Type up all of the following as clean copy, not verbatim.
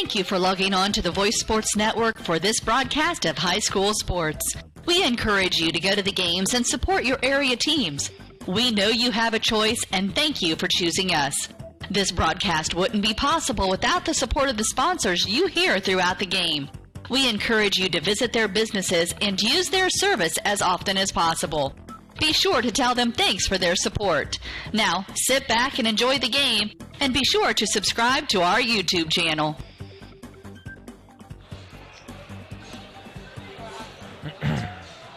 Thank you for logging on to the Voice Sports Network for this broadcast of high school sports. We encourage you to go to the games and support your area teams. We know you have a choice, and thank you for choosing us. This broadcast wouldn't be possible without the support of the sponsors you hear throughout the game. We encourage you to visit their businesses and use their service as often as possible. Be sure to tell them thanks for their support. Now, sit back and enjoy the game, and be sure to subscribe to our YouTube channel.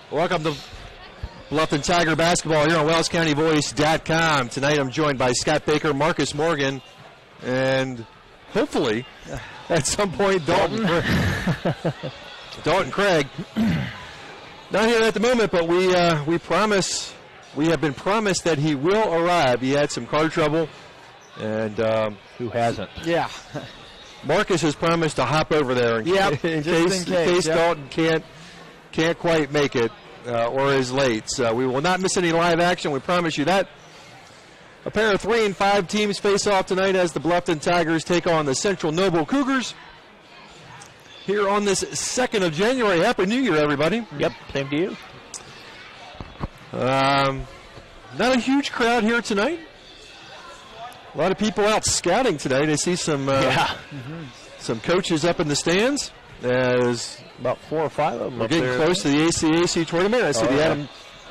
Welcome to Bluffton Tiger basketball here on WellsCountyVoice.com. Tonight I'm joined by Scott Baker, Marcus Morgan, and hopefully at some point Dalton Craig. Not here at the moment, but we have been promised that he will arrive. He had some car trouble, and who hasn't? Yeah. Marcus has promised to hop over there in case Dalton can't quite make it or is late. So we will not miss any live action. We promise you that. A pair of 3 and 5 teams face off tonight as the Bluffton Tigers take on the Central Noble Cougars. Here on this 2nd of January. Happy New Year, everybody. Yep, same to you. Not a huge crowd here tonight. A lot of people out scouting tonight. I see some coaches up in the stands. There's about 4 or 5 of them. We're getting close to the ACAC tournament. I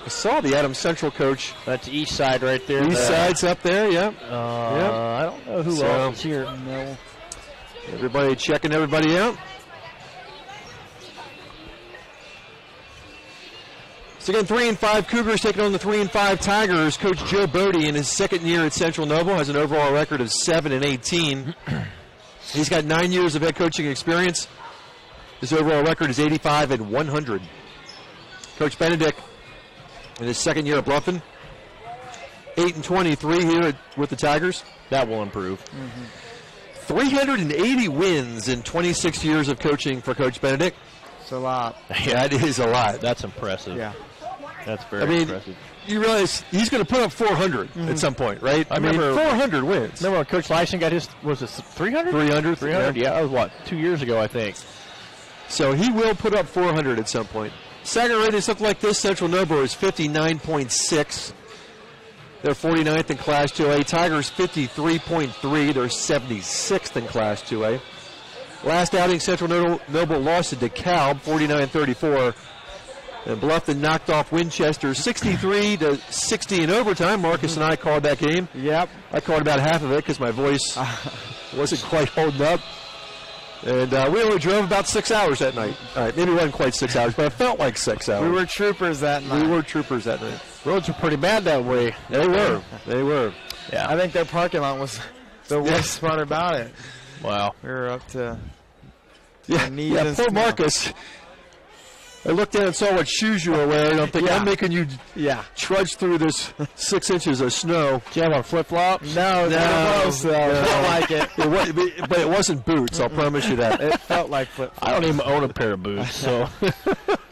saw the Adams Central coach. That's east side right there. East side's up there, yeah. I don't know who else is here. No. Everybody checking everybody out. So again, 3 and 5 Cougars taking on the 3 and 5 Tigers. Coach Joe Bodie in his 2nd year at Central Noble has an overall record of 7 and 18. He's got 9 years of head coaching experience. His overall record is 85 and 100. Coach Benedict in his 2nd year at Bluffton, 8 and 23 here with the Tigers. That will improve. 380 wins in 26 years of coaching for Coach Benedict. It's a lot. That is a lot. That's impressive. Yeah. That's very impressive. You realize he's going to put up 400 at some point, right? I mean, 400 wins. Remember when Coach Lyson got his, was it 300? 300, yeah. That was 2 years ago, I think. So he will put up 400 at some point. Second ratings look like this. Central Noble is 59.6. They're 49th in Class 2A. Tigers 53.3. They're 76th in Class 2A. Last outing, Central Noble lost to DeKalb 49-34. And Bluffton knocked off Winchester 63-60 in overtime. Marcus and I called that game. Yep. I called about half of it because my voice wasn't quite holding up. And we only drove about 6 hours that night. All right, maybe it wasn't quite 6 hours, but it felt like 6 hours. We were troopers that night. Roads were pretty bad that way. They were. Yeah. I think their parking lot was the worst part about it. Wow. We were up to knees and poor Marcus. I looked down and saw what shoes you were wearing. I'm thinking, I'm making you trudge through this 6 inches of snow. Do you have on flip-flops? No. It felt like it. But it wasn't boots, I'll promise you that. It felt like flip-flops. I don't even own a pair of boots, so.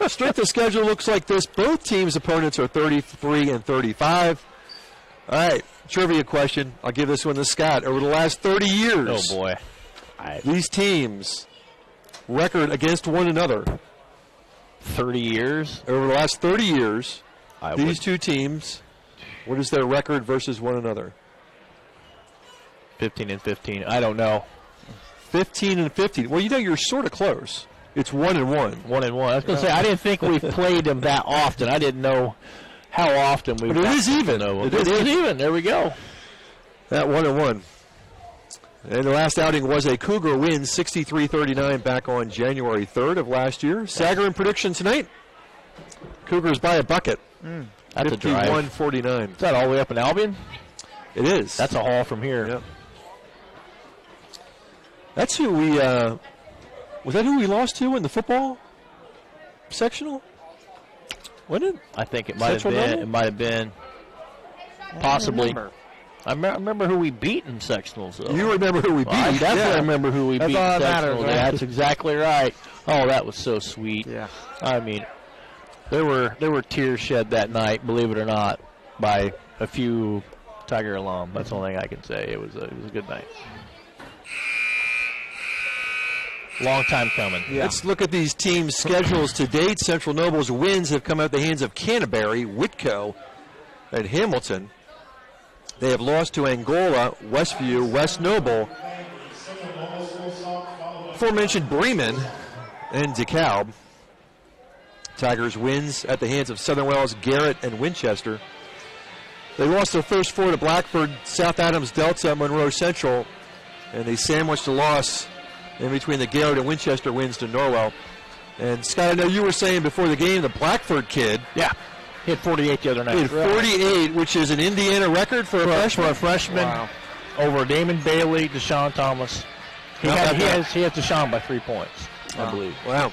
Strength of schedule looks like this. Both teams' opponents are 33 and 35. All right, trivia question. I'll give this one to Scott. Over the last 30 years, oh boy, these teams' record against one another. 30 years? Over the last 30 years, these two teams, what is their record versus one another? 15 and 15. I don't know. 15 and 15. Well, you're sort of close. It's 1 and 1. 1 and 1. I was going to say, I didn't think we played them that often. I didn't know how often we. But it is even. It is even. There we go. That 1 and 1. And the last outing was a Cougar win, 63-39, back on January 3rd of last year. Sagarin prediction tonight: Cougars by a bucket. That's a drive. 51-49. Is that all the way up in Albion? It is. That's a haul from here. Yep. That's who we. Was that who we lost to in the football sectional? Wasn't it? I think it might have been. It might have been. Possibly. I remember who we beat in sectionals, though. You remember who we beat? I definitely remember who we beat in sectionals. Matters, right? That's exactly right. Oh, that was so sweet. Yeah. I mean, there were tears shed that night, believe it or not, by a few Tiger alum. That's the only thing I can say. It was a good night. Long time coming. Yeah. Let's look at these teams' schedules to date. Central Noble's wins have come out the hands of Canterbury, Whitco, and Hamilton. They have lost to Angola, Westview, West Noble, aforementioned Bremen, and DeKalb. Tigers wins at the hands of Southern Wells, Garrett, and Winchester. They lost their first 4 to Blackford, South Adams, Delta, Monroe Central, and they sandwiched a loss in between the Garrett and Winchester wins to Norwell. And Scott, I know you were saying before the game, the Blackford kid. Yeah. He had 48 the other night. He had 48, which is an Indiana record for a freshman. For a freshman, Wow. over Damon Bailey, Deshaun Thomas. He has Deshaun by 3 points, I believe. Wow.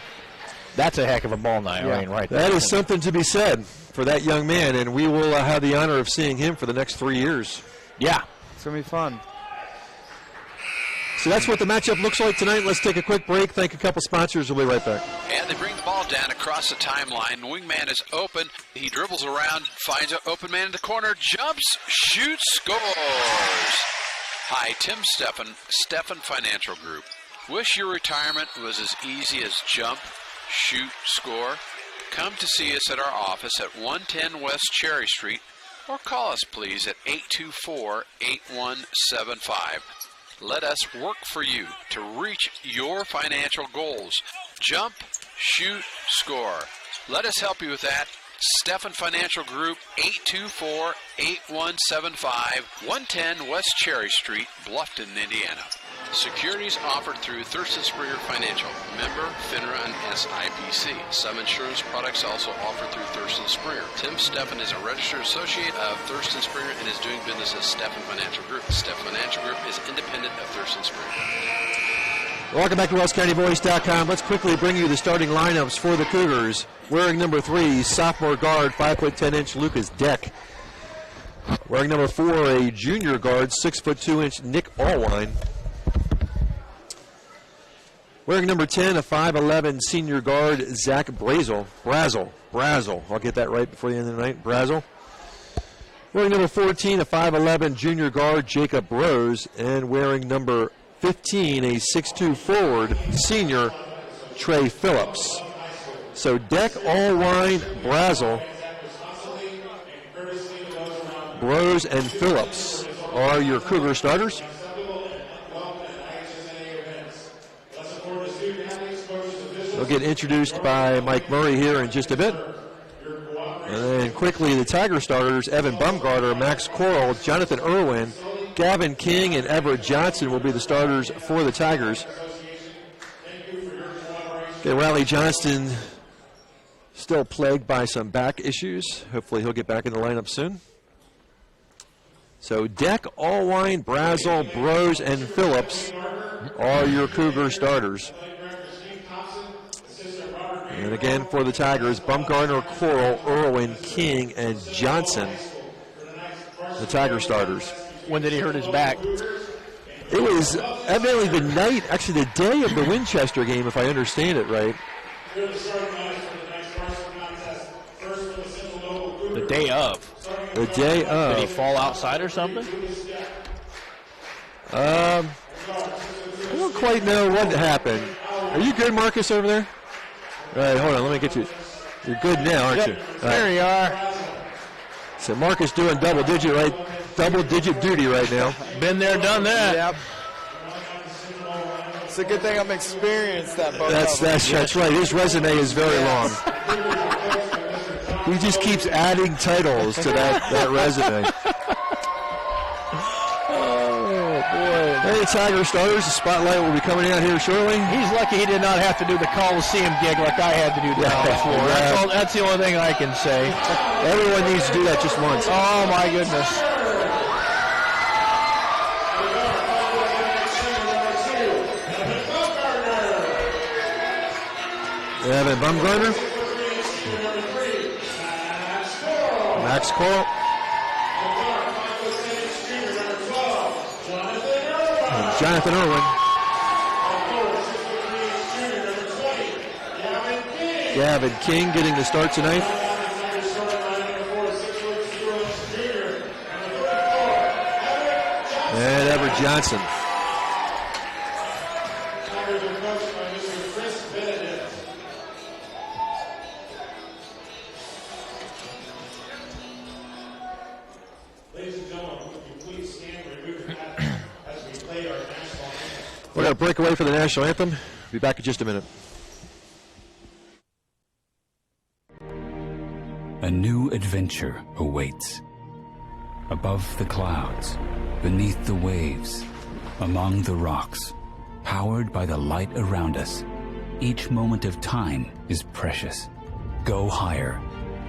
That's a heck of a ball night, Yeah. I mean, right there. That is something to be said for that young man, and we will have the honor of seeing him for the next 3 years. Yeah. It's going to be fun. So that's what the matchup looks like tonight. Let's take a quick break. Thank a couple sponsors. We'll be right back. And they bring the ball down across the timeline. Wingman is open. He dribbles around, finds an open man in the corner, jumps, shoots, scores. Hi, Tim Steffen Financial Group. Wish your retirement was as easy as jump, shoot, score? Come to see us at our office at 110 West Cherry Street, or call us please at 824-8175. Let us work for you to reach your financial goals. Jump, shoot, score. Let us help you with that. Steffen Financial Group, 824-8175, 110 West Cherry Street, Bluffton, Indiana. Securities offered through Thurston Springer Financial, member FINRA and SIPC. Some insurance products also offered through Thurston Springer. Tim Steffen is a registered associate of Thurston Springer and is doing business as Steffen Financial Group. Steffen Financial Group is independent of Thurston Springer. Welcome back to WellsCountyVoice.com. Let's quickly bring you the starting lineups for the Cougars. Wearing number 3, sophomore guard, 5'10" Lucas Deck. Wearing number 4, a junior guard, 6'2" Nick Allwine. Wearing number 10, a 5'11" senior guard, Zach Brazel. I'll get that right before the end of the night. Brazel. Wearing number 14, a 5'11" junior guard, Jacob Rose. And wearing number 15, a 6'2" forward, senior, Trey Phillips. So Deck, Allwine, Brazel, Rose, and Phillips are your Cougar starters. They'll get introduced by Mike Murray here in just a bit. And then quickly, the Tiger starters, Evan Bumgarner, Max Coral, Jonathan Irwin, Gavin King, and Everett Johnson will be the starters for the Tigers. Okay, Riley Johnston still plagued by some back issues. Hopefully he'll get back in the lineup soon. So Deck, Allwine, Brazel, Brose, and Phillips are your Cougar starters. And again, for the Tigers, Bumgarner, Coral, Irwin, King, and Johnson, the Tiger starters. When did he hurt his back? It was evidently the night, actually the day of the Winchester game, if I understand it right. The day of. The day of. Did he fall outside or something? I don't quite know what happened. Are you good, Marcus, over there? All right, hold on. Let me get you. You're good now, aren't you? There you are. So Marcus doing double digit duty right now. Been there, done that. Yep. It's a good thing I'm experienced at both That's right. His resume is very long. He just keeps adding titles to that resume. Hey, Tiger starters, the spotlight will be coming out here shortly. He's lucky he did not have to do the Coliseum gig like I had to do down before. That's the only thing I can say. Everyone needs to do that just once. Oh, my goodness. Evan Bumgarner. Max Coral. And Jonathan Irwin. Gavin King getting the start tonight. And Everett Johnson. We're going to break away for the national anthem. Be back in just a minute. A new adventure awaits. Above the clouds, beneath the waves, among the rocks, powered by the light around us, each moment of time is precious. Go higher,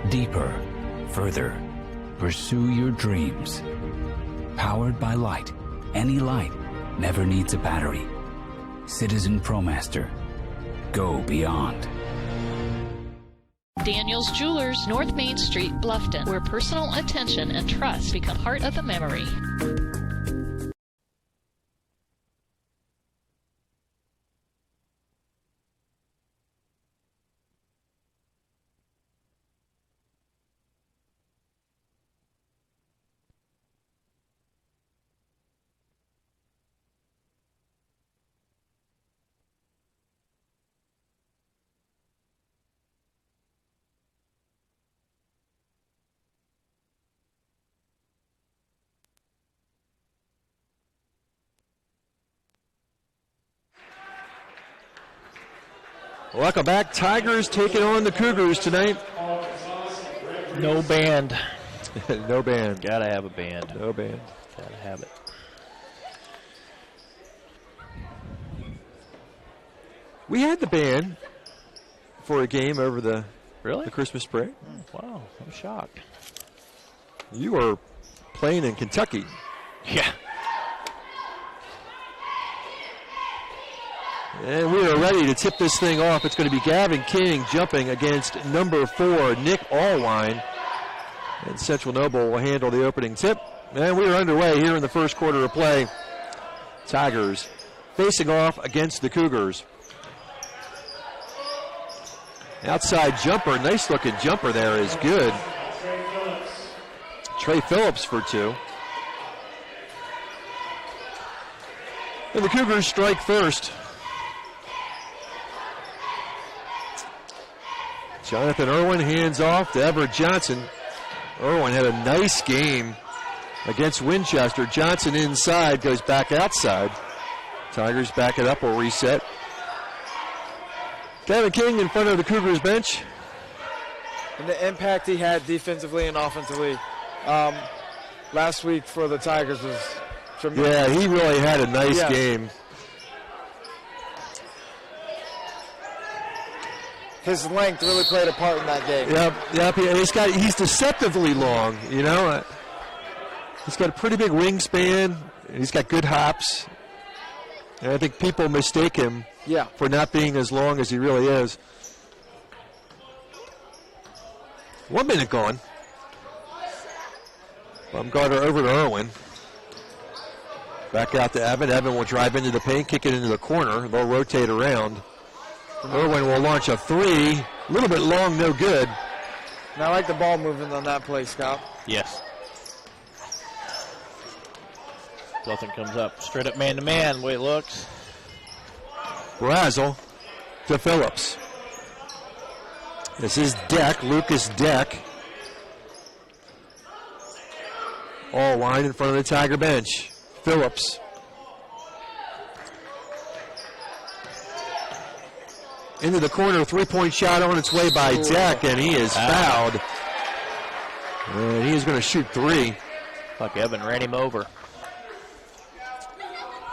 deeper, further. Pursue your dreams. Powered by light, any light never needs a battery. Citizen ProMaster. Go beyond. Daniel's Jewelers, North Main Street, Bluffton, where personal attention and trust become part of the memory. Welcome back. Tigers taking on the Cougars tonight. No band. No band. Gotta have a band. No band. Gotta have it. We had the band for a game over the Christmas break. Wow, I'm shocked. You were playing in Kentucky. Yeah. And we are ready to tip this thing off. It's going to be Gavin King jumping against number 4, Nick Allwine. And Central Noble will handle the opening tip. And we are underway here in the first quarter of play. Tigers facing off against the Cougars. Outside jumper, nice looking jumper there is good. Trey Phillips for 2. And the Cougars strike first. Jonathan Irwin hands off to Everett Johnson. Irwin had a nice game against Winchester. Johnson inside, goes back outside. Tigers back it up, will reset. Gavin King in front of the Cougars bench. And the impact he had defensively and offensively last week for the Tigers was tremendous. Yeah, he really had a nice game. His length really played a part in that game. Yep. He's deceptively long, you know. He's got a pretty big wingspan. He's got good hops. And I think people mistake him for not being as long as he really is. 1 minute gone. Baumgartner over to Irwin. Back out to Evan. Evan will drive into the paint, kick it into the corner. They'll rotate around. Irwin will launch a 3. A little bit long, no good. And I like the ball movement on that play, Scott. Yes. Bluffton comes up. Straight up man-to-man, the way it looks. Brazel to Phillips. This is Deck, Lucas Deck. All line in front of the Tiger bench. Phillips. Into the corner, 3-point shot on its way by Deck, and he is fouled. And he is going to shoot 3. Fuck, Evan ran him over.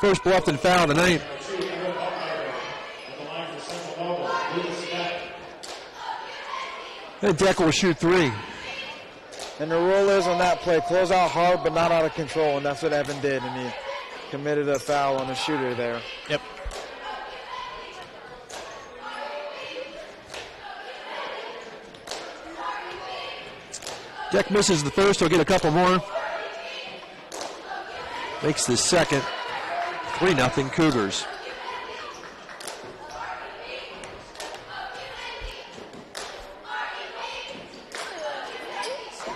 First Bluffton foul tonight. And Deck will shoot 3. And the rule is on that play, close out hard but not out of control, and that's what Evan did, and he committed a foul on the shooter there. Yep. Deck misses the first, he'll get a couple more. Makes the second. 3-0 Cougars.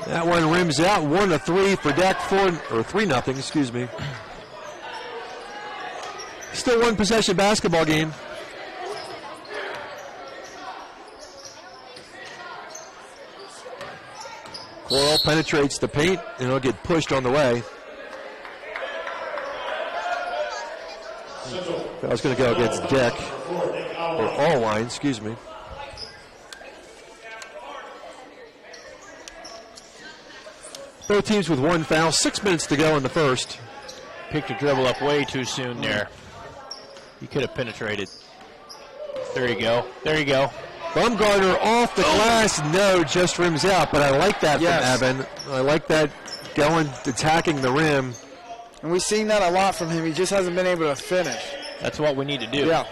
That one rims out. 1-3 for Deck. 3-0, excuse me. Still one possession basketball game. Coral penetrates the paint, and he'll get pushed on the way. Foul's going to go against Deck, or Allwine, excuse me. Both teams with one foul, 6 minutes to go in the first. Picked your dribble up way too soon there. You could have penetrated. There you go. There you go. Bumgarner off the glass. No, just rims out. But I like that from Evan. I like that going, attacking the rim. And we've seen that a lot from him. He just hasn't been able to finish. That's what we need to do. Yeah.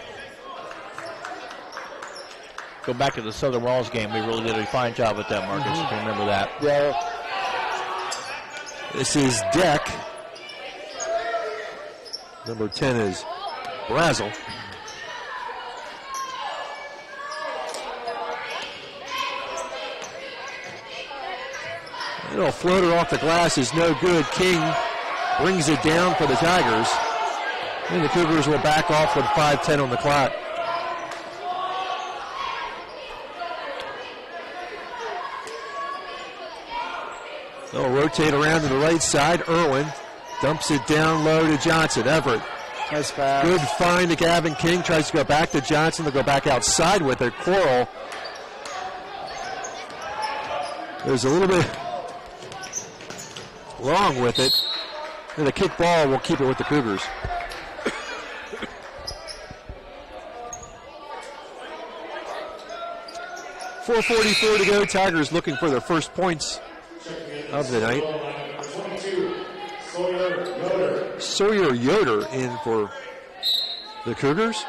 Go back to the Southern Walls game. We really did a fine job with that, Marcus. You can remember that. Yeah. This is Deck. Number 10 is Brazel. A little floater off the glass is no good. King brings it down for the Tigers. And the Cougars will back off with 5:10 on the clock. They'll rotate around to the right side. Irwin dumps it down low to Johnson. Everett. Nice pass. Good find to Gavin King. Tries to go back to Johnson. They'll go back outside with it. Coral. There's a little bit long with it. And the kick ball will keep it with the Cougars. .444 to go. Tigers looking for their first points of the night. Sawyer Yoder in for the Cougars.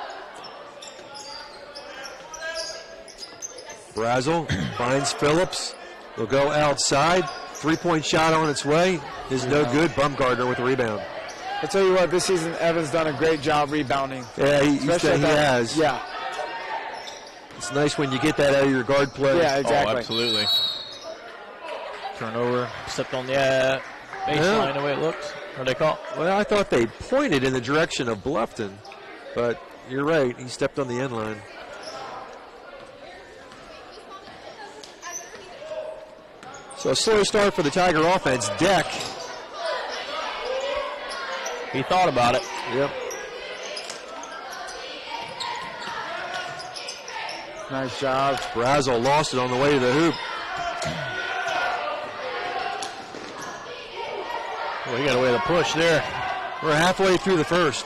Brazel finds Phillips. Will go outside. 3-point shot on its way is no good. Bumgarner with the rebound. I'll tell you what, this season Evan's done a great job rebounding. Yeah, he has. Yeah. It's nice when you get that out of your guard play. Yeah, exactly. Oh, absolutely. Turnover, stepped on the baseline the way it looks. Or they call? Well, I thought they pointed in the direction of Bluffton, but you're right. He stepped on the end line. So a slow start for the Tiger offense. Deck. He thought about it. Yep. Nice job. Brazel lost it on the way to the hoop. Well, he got away with a push there. We're halfway through the first.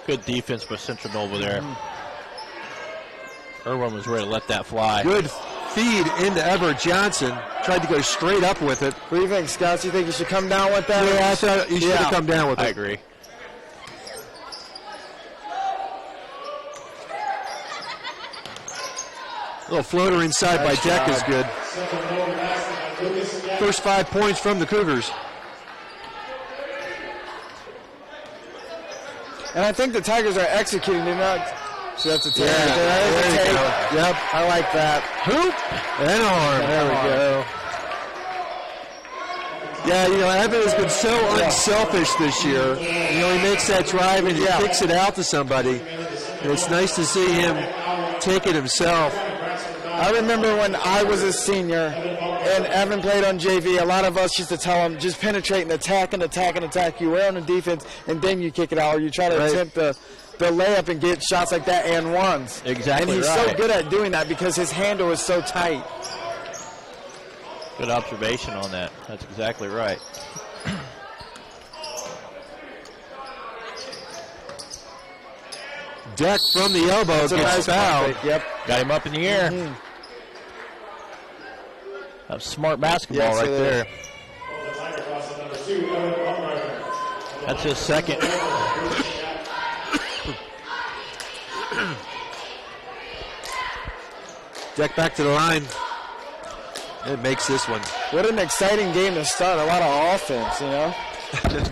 Good defense by Central Nova there. Irwin was ready to let that fly. Good feed into Everett Johnson. Tried to go straight up with it. What do you think, Scouts? You think you should come down with that? Yeah, I thought you should have come down with it. I agree. Little floater inside by Deck is good. First 5 points from the Cougars. And I think the Tigers are executing. They're not. So that's a tape. Yeah, there you go. Yep, I like that. Hoop and arm. There we go. Yeah, you know, Evan has been so unselfish this year. You know, he makes that drive and he kicks it out to somebody. And it's nice to see him take it himself. I remember when I was a senior and Evan played on JV, a lot of us used to tell him, just penetrate and attack and attack and attack. You wear on the defense and then you kick it out, or you try to attempt the layup and get shots like that and ones. Exactly. And he's so good at doing that because his handle is so tight. Good observation on that. That's exactly right. Deck from the elbow gets fouled. Yep. Got him up in the air. Mm-hmm. That's smart basketball right there. That's his second. Deck back to the line. It makes this one. What an exciting game to start. A lot of offense, you know?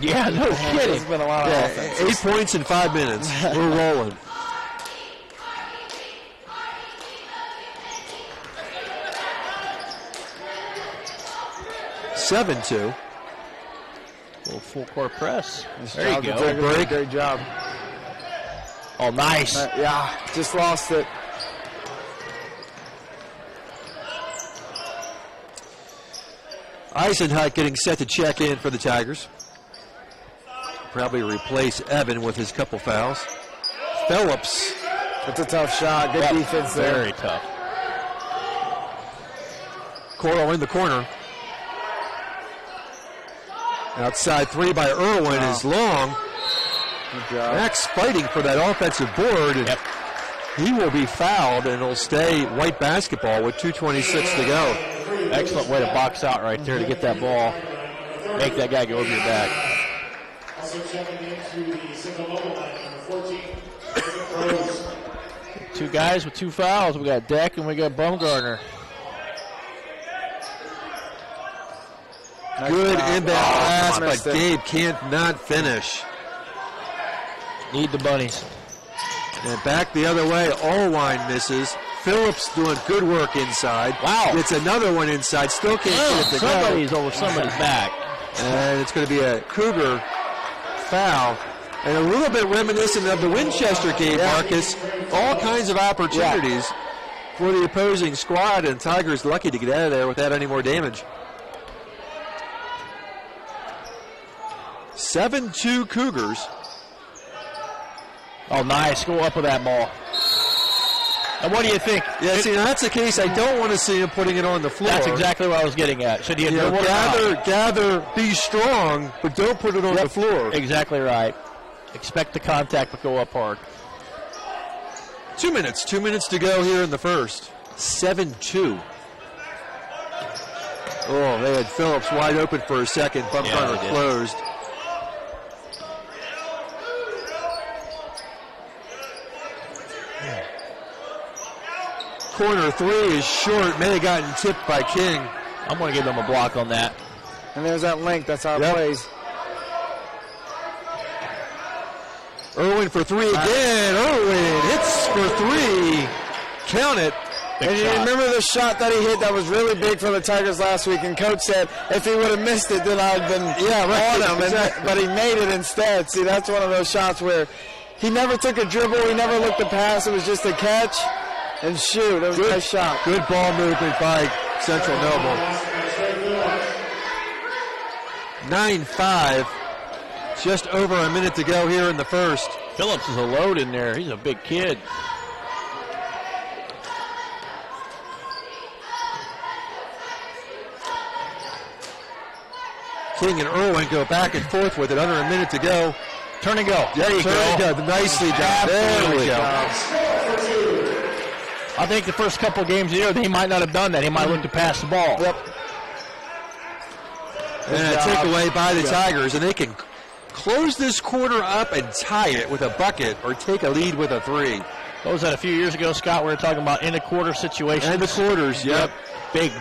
Yeah, no kidding. It's been a lot of offense. 8 points in 5 minutes. We're rolling. (7-2). Little full court press. There you go. Break. Great job. Oh, nice. Yeah, just lost it. Eisenhut getting set to check in for the Tigers. Probably replace Evan with his couple fouls. Phillips. That's a tough shot. Good defense there. Very tough. Coral in the corner. Outside three by Irwin is long. Good job. Max fighting for that offensive board. And he will be fouled, and it'll stay white basketball with 2:26 to go. Excellent way to box out right there to get that ball. Make that guy go over your back. Two guys with 2 fouls. We got Deck and we got Baumgartner. Good inbound pass, but Gabe can't not finish. Need the bunnies. And back the other way, Allwine misses. Phillips doing good work inside. Wow. Gets another one inside. Still can't get it to go. Somebody's over somebody's back. And it's going to be a Cougar foul. And a little bit reminiscent of the Winchester game, Marcus. All kinds of opportunities for the opposing squad, and Tigers lucky to get out of there without any more damage. 7-2 Cougars. Oh, nice. Go up with that ball. And what do you think? Yeah, see, now that's the case. I don't want to see him putting it on the floor. That's exactly what I was getting at. Should he have gather, be strong, but don't put it on the floor. Exactly right. Expect the contact, but go up hard. 2 minutes. 2 minutes to go here in the first. 7-2. Oh, they had Phillips wide open for a second. Baumgartner closed. Corner three is short. May have gotten tipped by King. I'm going to give them a block on that. And there's that length. That's how it plays. Irwin for three again. Irwin hits for three. Count it. And you remember the shot that he hit that was really big for the Tigers last week, and Coach said if he would have missed it, then I'd been on him. Exactly. But he made it instead. See, that's one of those shots where he never took a dribble, he never looked to pass. It was just a catch and shoot. That was a nice shot. Good ball movement by Central Noble. 9-5. Just over a minute to go here in the first. Phillips is a load in there. He's a big kid. King and Irwin go back and forth with it. Under a minute to go. Turn and go. There you go. Nicely done. There we go. I think the first couple games of the year, he might not have done that. He might look to pass the ball. Yep. And a takeaway by the Tigers, and they can close this quarter up and tie it with a bucket or take a lead with a three. What was that, a few years ago, Scott? We were talking about in a quarter situation. In the quarters, yep. Big.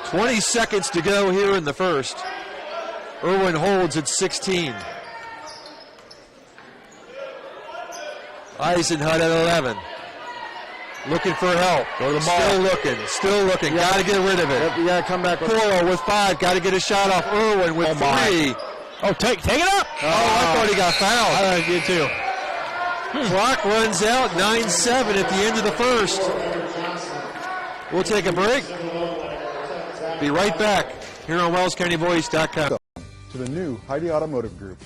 $20 seconds to go here in the first. Irwin holds at 16. Eisenhut at 11. Looking for help. Go to the ball. Still looking. Got to get rid of it. Yep, you got to come back with Coral with 5. Got to get a shot off. Irwin with 3. Oh, take it up. Oh, I thought he got fouled. I did too. Clock runs out. 9-7 at the end of the first. We'll take a break. Be right back here on WellsCountyVoice.com. To the new Heidi Automotive Group.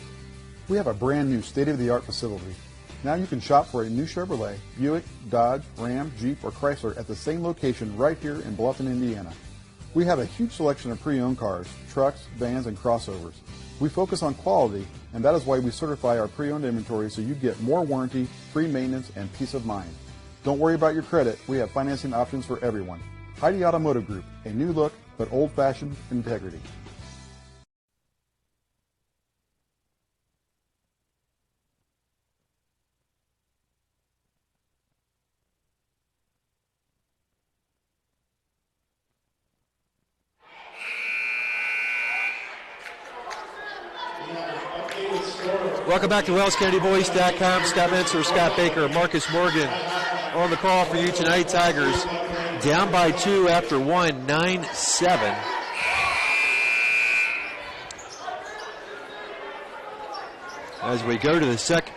We have a brand new state-of-the-art facility. Now you can shop for a new Chevrolet, Buick, Dodge, Ram, Jeep, or Chrysler at the same location right here in Bluffton, Indiana. We have a huge selection of pre-owned cars, trucks, vans, and crossovers. We focus on quality, and that is why we certify our pre-owned inventory so you get more warranty, free maintenance, and peace of mind. Don't worry about your credit. We have financing options for everyone. Heidi Automotive Group, a new look, but old-fashioned integrity. Welcome back to WellsCountyVoice.com. Scott Mentzer, Scott Baker, Marcus Morgan on the call for you tonight. Tigers down by 2 after 1, 9-7. As we go to the second.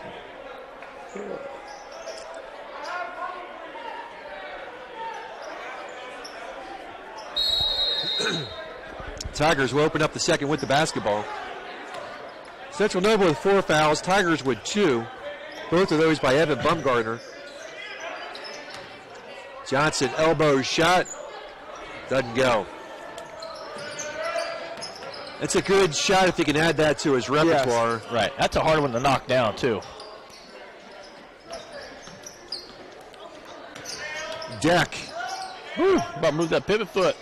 Tigers will open up the second with the basketball. Central Nova with 4 fouls, Tigers with 2. Both of those by Evan Bumgardner. Johnson elbow shot. Doesn't go. It's a good shot if he can add that to his repertoire. Yes. Right. That's a hard one to knock down, too. Deck. Woo, about to move that pivot foot.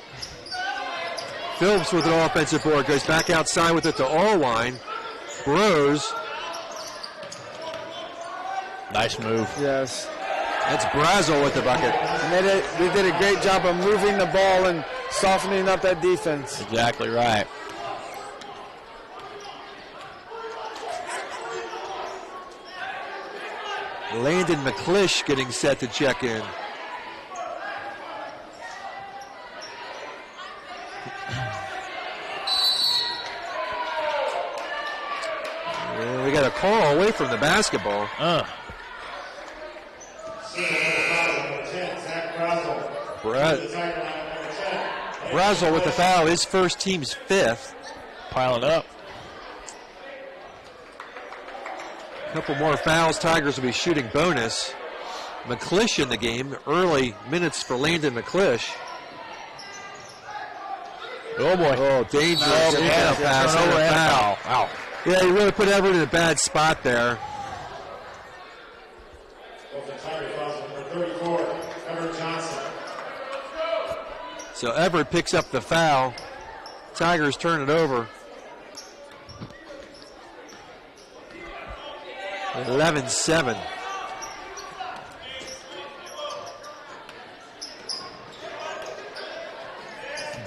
Phillips with an offensive board. Goes back outside with it to Allwine. Bros. Nice move. Yes. That's Brazel with the bucket. And they did a great job of moving the ball and softening up that defense. Exactly right. Landon McClish getting set to check in. And we got a call away from the basketball. Brazel with the foul, his first, team's 5th. Piling up. A couple more fouls, Tigers will be shooting bonus. McClish in the game, early minutes for Landon McClish. Oh boy. Oh, dangerous. Yeah, foul. Wow. Yeah, he really put Everett in a bad spot there. So Everett picks up the foul. Tigers turn it over. 11-7.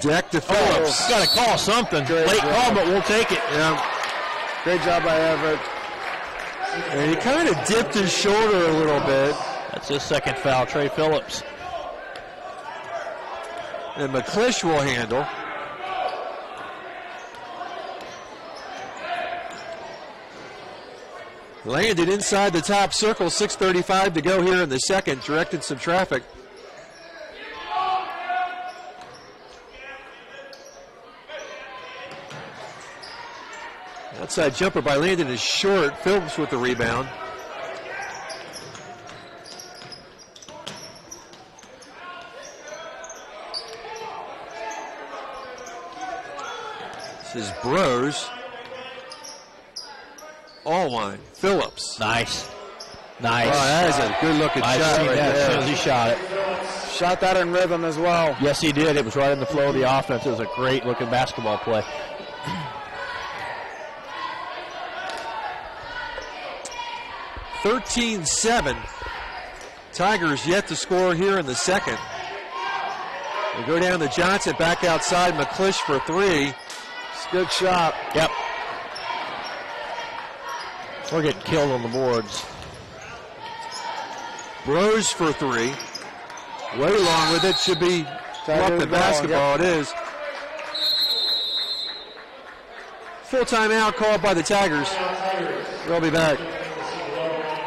Deck to Phillips. Got to call something. Late call, but we'll take it. Yeah. Great job by Everett. And he kind of dipped his shoulder a little bit. That's his second foul, Trey Phillips. And McClish will handle. Landed inside the top circle, 6:35 to go here in the second, directed some traffic. Outside jumper by Landon is short. Phillips with the rebound. This is Bros. Allwine. Phillips. Nice. Oh, that is a good-looking shot right there. As soon as he shot it. Shot that in rhythm as well. Yes, he did. It was right in the flow of the offense. It was a great-looking basketball play. (13-7). Tigers yet to score here in the second. We go down to Johnson, back outside. McClish for 3. It's a good shot. Yep. We're getting killed on the boards. Bros for 3. Way long with it. Should be off the basketball. Yep. It is. Full timeout called by the Tigers. We'll be back.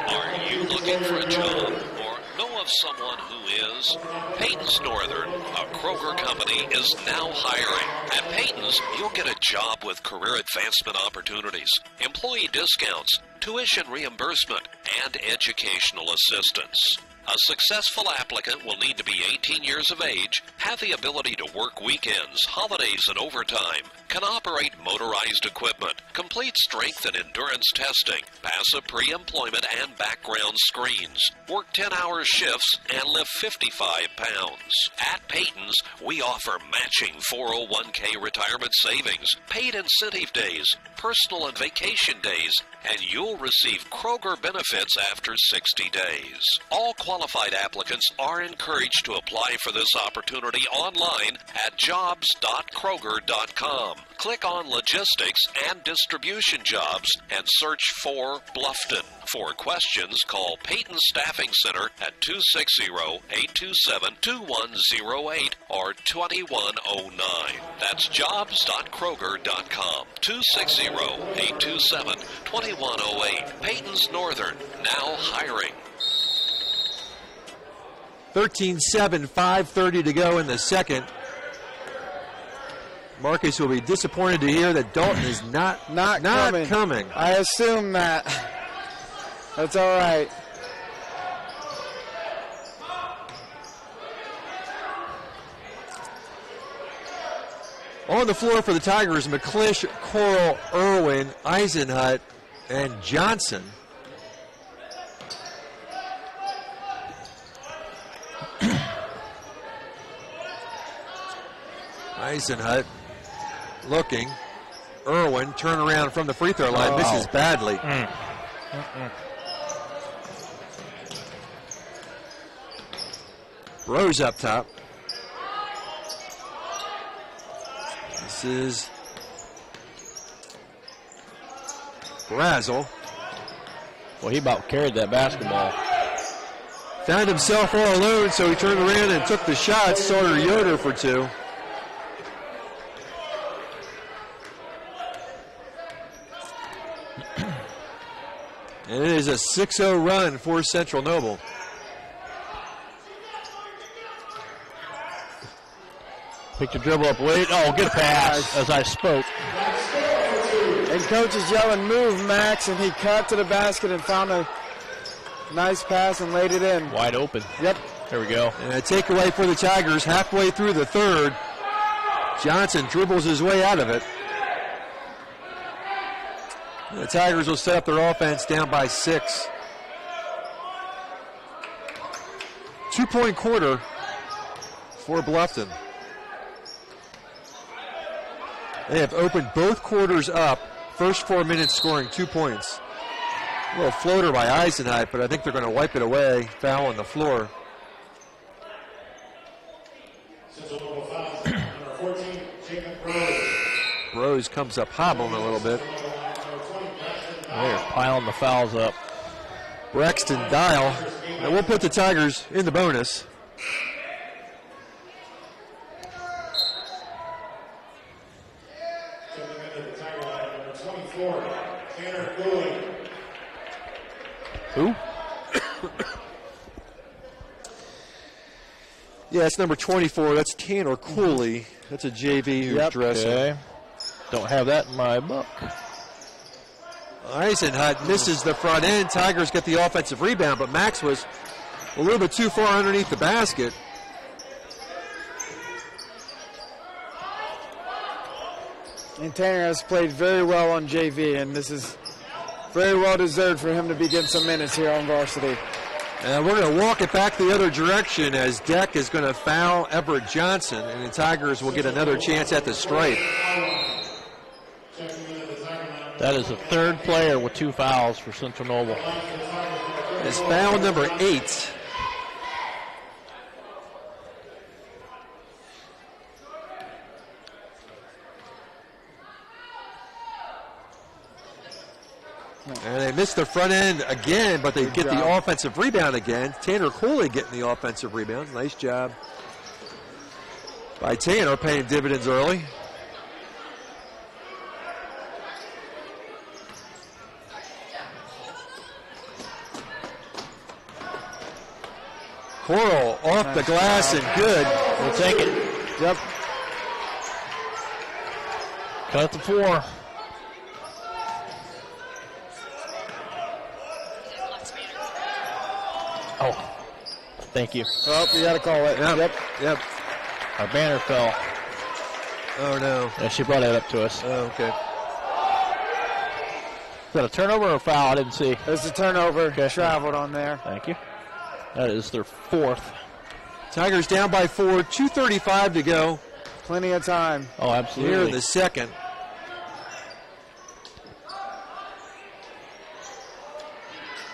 Are you looking for a job or know of someone who is? Peyton's Northern, a Kroger company, is now hiring. At Peyton's, you'll get a job with career advancement opportunities, employee discounts, tuition reimbursement, and educational assistance. A successful applicant will need to be 18 years of age, have the ability to work weekends, holidays, and overtime, can operate motorized equipment, complete strength and endurance testing, pass a pre-employment and background screens, work 10-hour shifts, and lift 55 pounds. At Peyton's, we offer matching 401k retirement savings, paid incentive days, personal and vacation days, and you'll receive Kroger benefits after 60 days. All qualified applicants are encouraged to apply for this opportunity online at jobs.kroger.com. Click on Logistics and Distribution Jobs and search for Bluffton. For questions, call Peyton Staffing Center at 260-827-2108 or 2109. That's jobs.kroger.com. 260-827-2108. Peyton's Northern, now hiring. 13-7, 5:30 to go in the second. Marcus will be disappointed to hear that Dalton is not coming. I assume that. That's all right. On the floor for the Tigers, McClish, Coral, Irwin, Eisenhut, and Johnson. Eisenhut looking. Irwin, turn around from the free throw line, misses badly. Rose up top. This is Brazel. Well, he about carried that basketball. Found himself all alone, so he turned around and took the shot. Sawyer Yoder for two. And it is a 6-0 run for Central Noble. Pick the dribble up, wait. Oh, good pass, as I spoke. And coach is yelling, move, Max, and he cut to the basket and found a nice pass and laid it in. Wide open. Yep. There we go. And a takeaway for the Tigers halfway through the third. Johnson dribbles his way out of it. The Tigers will set up their offense down by 6. 2-point quarter for Bluffton. They have opened both quarters up. First 4 minutes scoring 2 points. A little floater by Eisenhut, but I think they're going to wipe it away. Foul on the floor. Rose comes up hobbling a little bit. They're piling the fouls up. Braxton Dial. And we'll put the Tigers in the bonus. Who? Yeah, it's number 24. That's Tanner Cooley. That's a JV who's dressing. Okay. Don't have that in my book. Eisenhut misses the front end. Tigers get the offensive rebound, but Max was a little bit too far underneath the basket. And Tanner has played very well on JV, and this is very well deserved for him to be getting some minutes here on varsity. And we're going to walk it back the other direction as Deck is going to foul Everett Johnson, and the Tigers will get another chance at the stripe. That is the third player with 2 fouls for Central Noble. It's foul number 8. And they missed the front end again, but they get the offensive rebound again. Tanner Cooley getting the offensive rebound. Nice job by Tanner, paying dividends early. Coral off the glass and good. We'll take it. Yep. Cut the 4. Oh, thank you. Oh, you got to call it. Yep. Our banner fell. Oh, no. Yeah, she brought that up to us. Oh, okay. Is that a turnover or a foul? I didn't see. There's a turnover. Okay. Traveled on there. Thank you. That is their 4th. Tigers down by 4, 2:35 to go. Plenty of time. Oh, absolutely. Here in the second.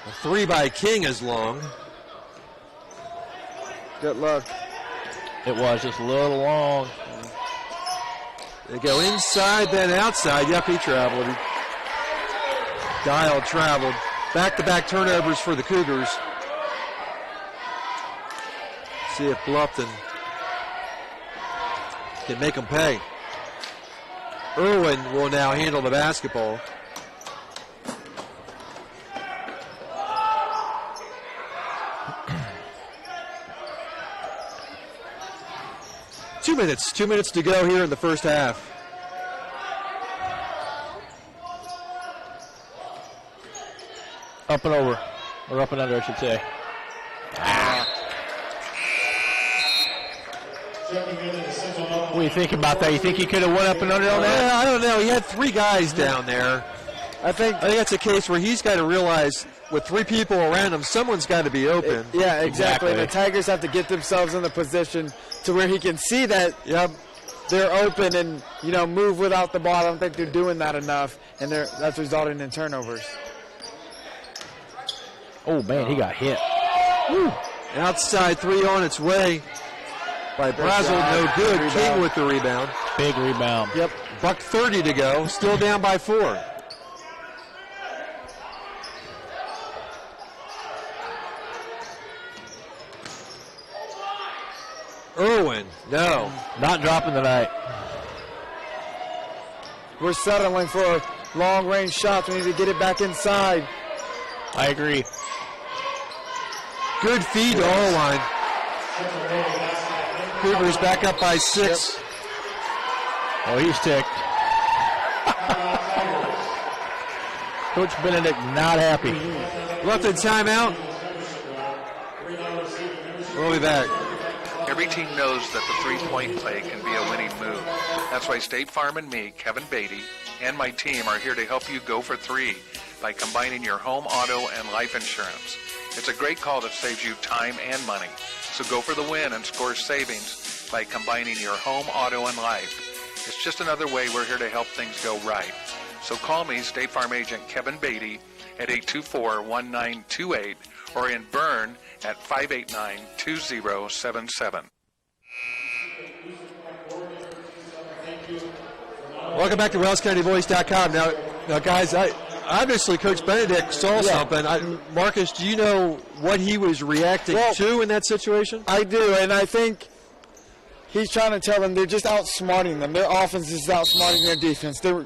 A 3 by King is long. Good luck. It was just a little long. They go inside, then outside. Yep, he traveled. Dial traveled. Back-to-back turnovers for the Cougars. See if Bluffton can make them pay. Irwin will now handle the basketball. Two minutes to go here in the first half. Up and over. Or up and under, I should say. What do you think about that? You think he could have went up and under on that? I don't know. He had 3 guys down there. I think that's a case where he's got to realize with 3 people around him, someone's got to be open. Yeah, exactly. The Tigers have to get themselves in the position to where he can see that they're open and, move without the ball. I don't think they're doing that enough, and that's resulting in turnovers. Oh, man, he got hit. Woo. Outside 3 on its way by Brazel. No good. Rebound. King with the rebound. Big rebound. Yep. $1:30 to go. Still down by 4. Irwin, no. Not dropping tonight. We're settling for long-range shots. We need to get it back inside. I agree. Good feed to O-line. Cougars back up by 6. Yep. Oh, he's ticked. Coach Benedict not happy. Bluffton timeout. We'll be back. Every team knows that the three-point play can be a winning move. That's why State Farm and me, Kevin Beatty, and my team are here to help you go for 3 by combining your home, auto, and life insurance. It's a great call that saves you time and money. So go for the win and score savings by combining your home, auto, and life. It's just another way we're here to help things go right. So call me, State Farm Agent Kevin Beatty, at 824-1928 or in Bern at 589-2077. Welcome back to WellsCountyVoice.com. Now, guys, obviously Coach Benedict saw something. Marcus, do you know what he was reacting to in that situation? I do, and I think he's trying to tell them they're just outsmarting them. Their offense is outsmarting their defense. They're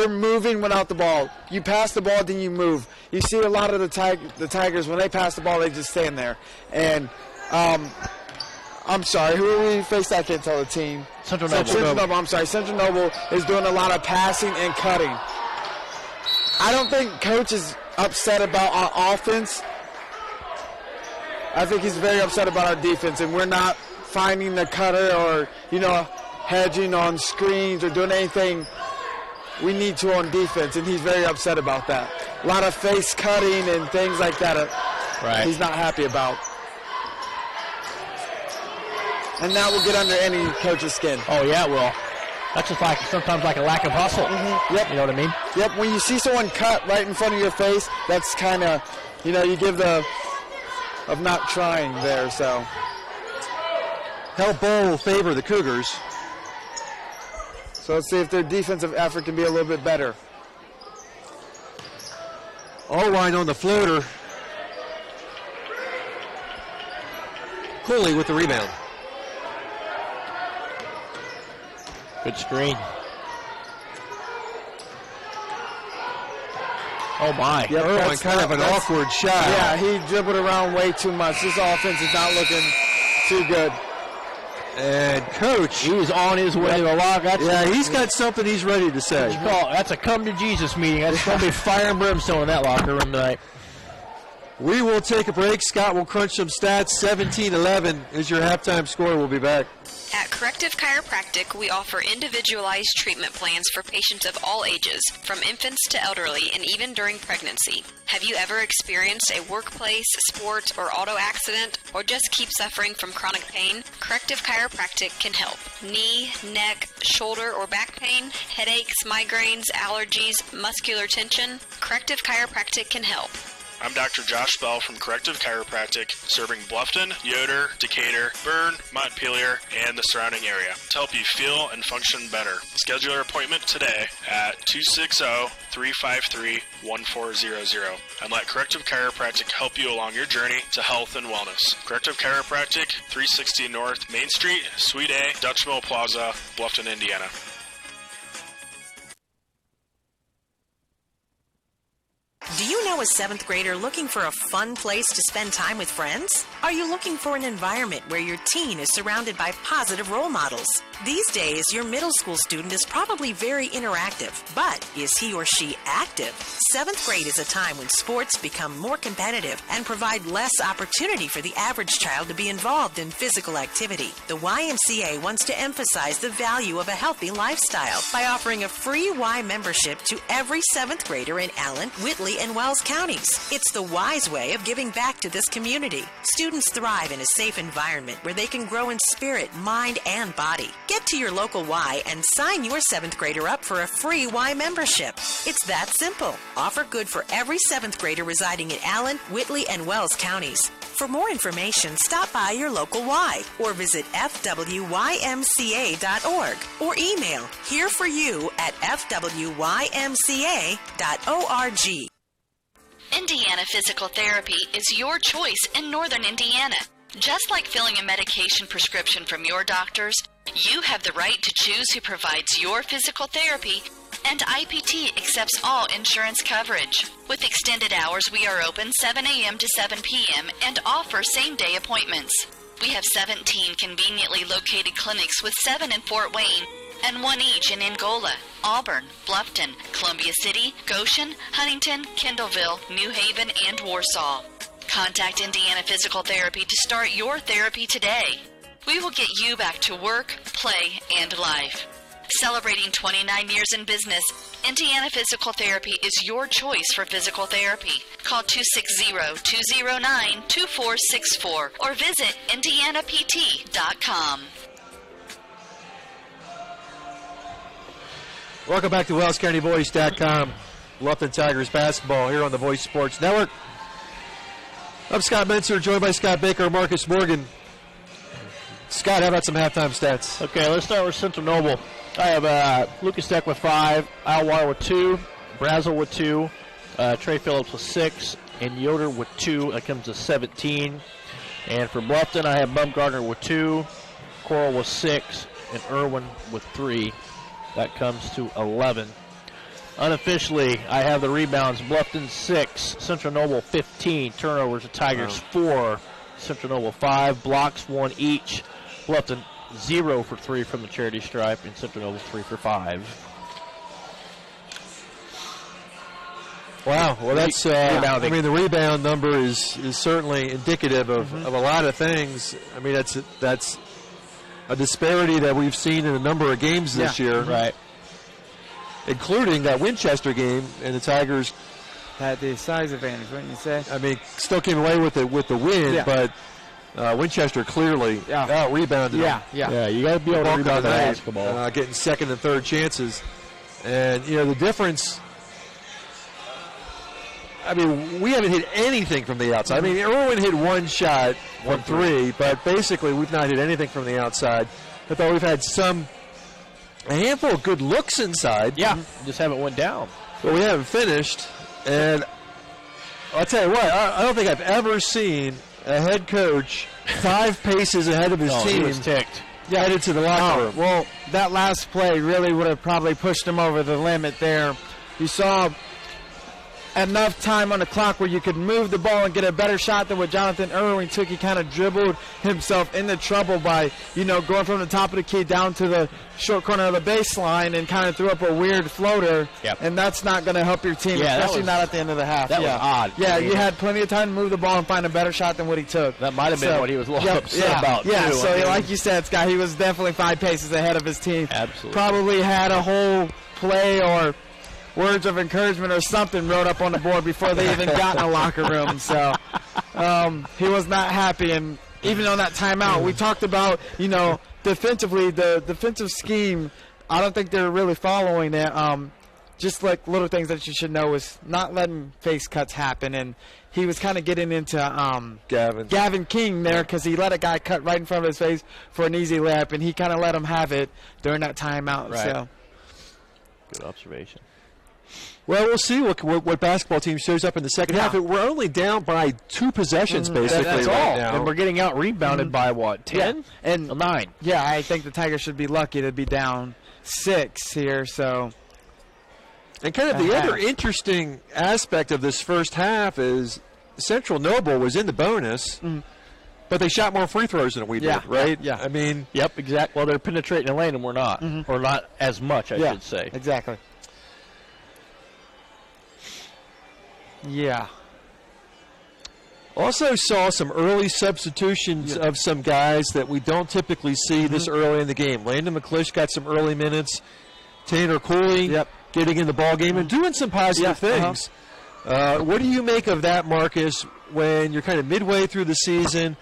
moving without the ball. You pass the ball, then you move. You see a lot of the Tigers, when they pass the ball, they just stand there. And I'm sorry, who are we faced? I can't tell the team. Central Noble. Central Noble is doing a lot of passing and cutting. I don't think Coach is upset about our offense. I think he's very upset about our defense, and we're not finding the cutter or, hedging on screens or doing anything we need to on defense, and he's very upset about that. A lot of face cutting and things like that he's not happy about. And that will get under any coach's skin. Oh, yeah, it will. That's just sometimes like a lack of hustle. Mm-hmm. Yep. You know what I mean? Yep, when you see someone cut right in front of your face, that's kind of, you give of not trying there, so. Help ball will favor the Cougars. So let's see if their defensive effort can be a little bit better. O-line on the floater. Cooley with the rebound. Good screen. Oh, my. Yep, Irwin, kind of an awkward shot. Yeah, he dribbled around way too much. This offense is not looking too good. And Coach, he was on his way to the lock. He's got something he's ready to say. That's a come to Jesus meeting. That's going to be fire and brimstone in that locker room tonight. We will take a break. Scott will crunch some stats. 17-11 is your halftime score. We'll be back. At Corrective Chiropractic, we offer individualized treatment plans for patients of all ages, from infants to elderly, and even during pregnancy. Have you ever experienced a workplace, sports, or auto accident, or just keep suffering from chronic pain? Corrective Chiropractic can help. Knee, neck, shoulder, or back pain, headaches, migraines, allergies, muscular tension. Corrective Chiropractic can help. I'm Dr. Josh Bell from Corrective Chiropractic, serving Bluffton, Yoder, Decatur, Bern, Montpelier, and the surrounding area to help you feel and function better. Schedule your appointment today at 260-353-1400 and let Corrective Chiropractic help you along your journey to health and wellness. Corrective Chiropractic, 360 North Main Street, Suite A, Dutch Mill Plaza, Bluffton, Indiana. Do you know a 7th grader looking for a fun place to spend time with friends? Are you looking for an environment where your teen is surrounded by positive role models? These days, your middle school student is probably very interactive, but is he or she active? 7th grade is a time when sports become more competitive and provide less opportunity for the average child to be involved in physical activity. The YMCA wants to emphasize the value of a healthy lifestyle by offering a free Y membership to every 7th grader in Allen, Whitley, and Wells counties. It's the wise way of giving back to this community. Students thrive in a safe environment where they can grow in spirit, mind, and body. Get to your local Y and sign your 7th grader up for a free Y membership. It's that simple. Offer good for every 7th grader residing in Allen, Whitley, and Wells counties. For more information, stop by your local Y or visit fwymca.org or email hereforyou@fwymca.org. Indiana Physical Therapy is your choice in Northern Indiana. Just like filling a medication prescription from your doctors, you have the right to choose who provides your physical therapy, and IPT accepts all insurance coverage. With extended hours, we are open 7 a.m. to 7 p.m. and offer same-day appointments. We have 17 conveniently located clinics with 7 in Fort Wayne and 1 each in Angola, Auburn, Bluffton, Columbia City, Goshen, Huntington, Kendallville, New Haven, and Warsaw. Contact Indiana Physical Therapy to start your therapy today. We will get you back to work, play, and life. Celebrating 29 years in business, Indiana Physical Therapy is your choice for physical therapy. Call 260-209-2464 or visit indianapt.com. Welcome back to WellsCountyVoice.com. Bluffton Tigers basketball here on the Voice Sports Network. I'm Scott Menser, joined by Scott Baker and Marcus Morgan. Scott, how about some halftime stats? Okay, let's start with Central Noble. I have Lucas Tech with 5, Alwar with 2, Brazel with 2, Trey Phillips with 6, and Yoder with 2. That comes to 17. And for Bluffton, I have Bumgarner with 2, Coral with 6, and Irwin with 3. That comes to 11. Unofficially, I have the rebounds. Bluffton 6, Central Noble 15, turnovers the Tigers 4, Central Noble 5, blocks 1 each. Bluffton 0 for 3 from the charity stripe, and Central Noble 3 for 5. Wow, well that's I mean the rebound number is certainly indicative of a lot of things. I mean that's a disparity that we've seen in a number of games this year, right? Including that Winchester game, and the Tigers had the size advantage, wouldn't you say? I mean, still came away with the win, but Winchester clearly out-rebounded them. Yeah, you got to be able to rebound the basketball. Getting second and third chances. And, the difference, I mean, we haven't hit anything from the outside. I mean, Irwin hit one shot from 3, but basically we've not hit anything from the outside. I thought we've had a handful of good looks inside. Yeah, just haven't went down. But we haven't finished. And I'll tell you what, I don't think I've ever seen a head coach 5 paces ahead of his team. He was ticked. Yeah, headed to the locker room. Well, that last play really would have probably pushed him over the limit there. You saw enough time on the clock where you could move the ball and get a better shot than what Jonathan Irwin took. He kind of dribbled himself into trouble by, going from the top of the key down to the short corner of the baseline and kind of threw up a weird floater. Yep. And that's not going to help your team, especially not at the end of the half. That was odd. Yeah, you had plenty of time to move the ball and find a better shot than what he took. That might have been what he was a little upset about, Yeah, too. so like you said, Scott, he was definitely 5 paces ahead of his team. Absolutely. Probably had a whole play or words of encouragement or something wrote up on the board before they even got in the locker room. So he was not happy. And even on that timeout, we talked about, defensively, the defensive scheme, I don't think they're really following it. Just like little things that you should know is not letting face cuts happen. And he was kind of getting into Gavin King there because he let a guy cut right in front of his face for an easy layup, and he kind of let him have it during that timeout. Right. So. Good observation. Well, we'll see what basketball team shows up in the second half. We're only down by 2 possessions, basically, that's right all. now. And we're getting out-rebounded by, 10? And 9. Yeah, I think the Tigers should be lucky to be down 6 here. So And kind of the other interesting aspect of this first half is Central Noble was in the bonus, but they shot more free throws than we did, right? Yeah. I mean, exactly. Well, they're penetrating the lane and we're not, or not as much, I should say. Exactly. Yeah. Also saw some early substitutions of some guys that we don't typically see this early in the game. Landon McClish got some early minutes. Tanner Cooley getting in the ball game and doing some positive things. What do you make of that, Marcus, when you're kind of midway through the season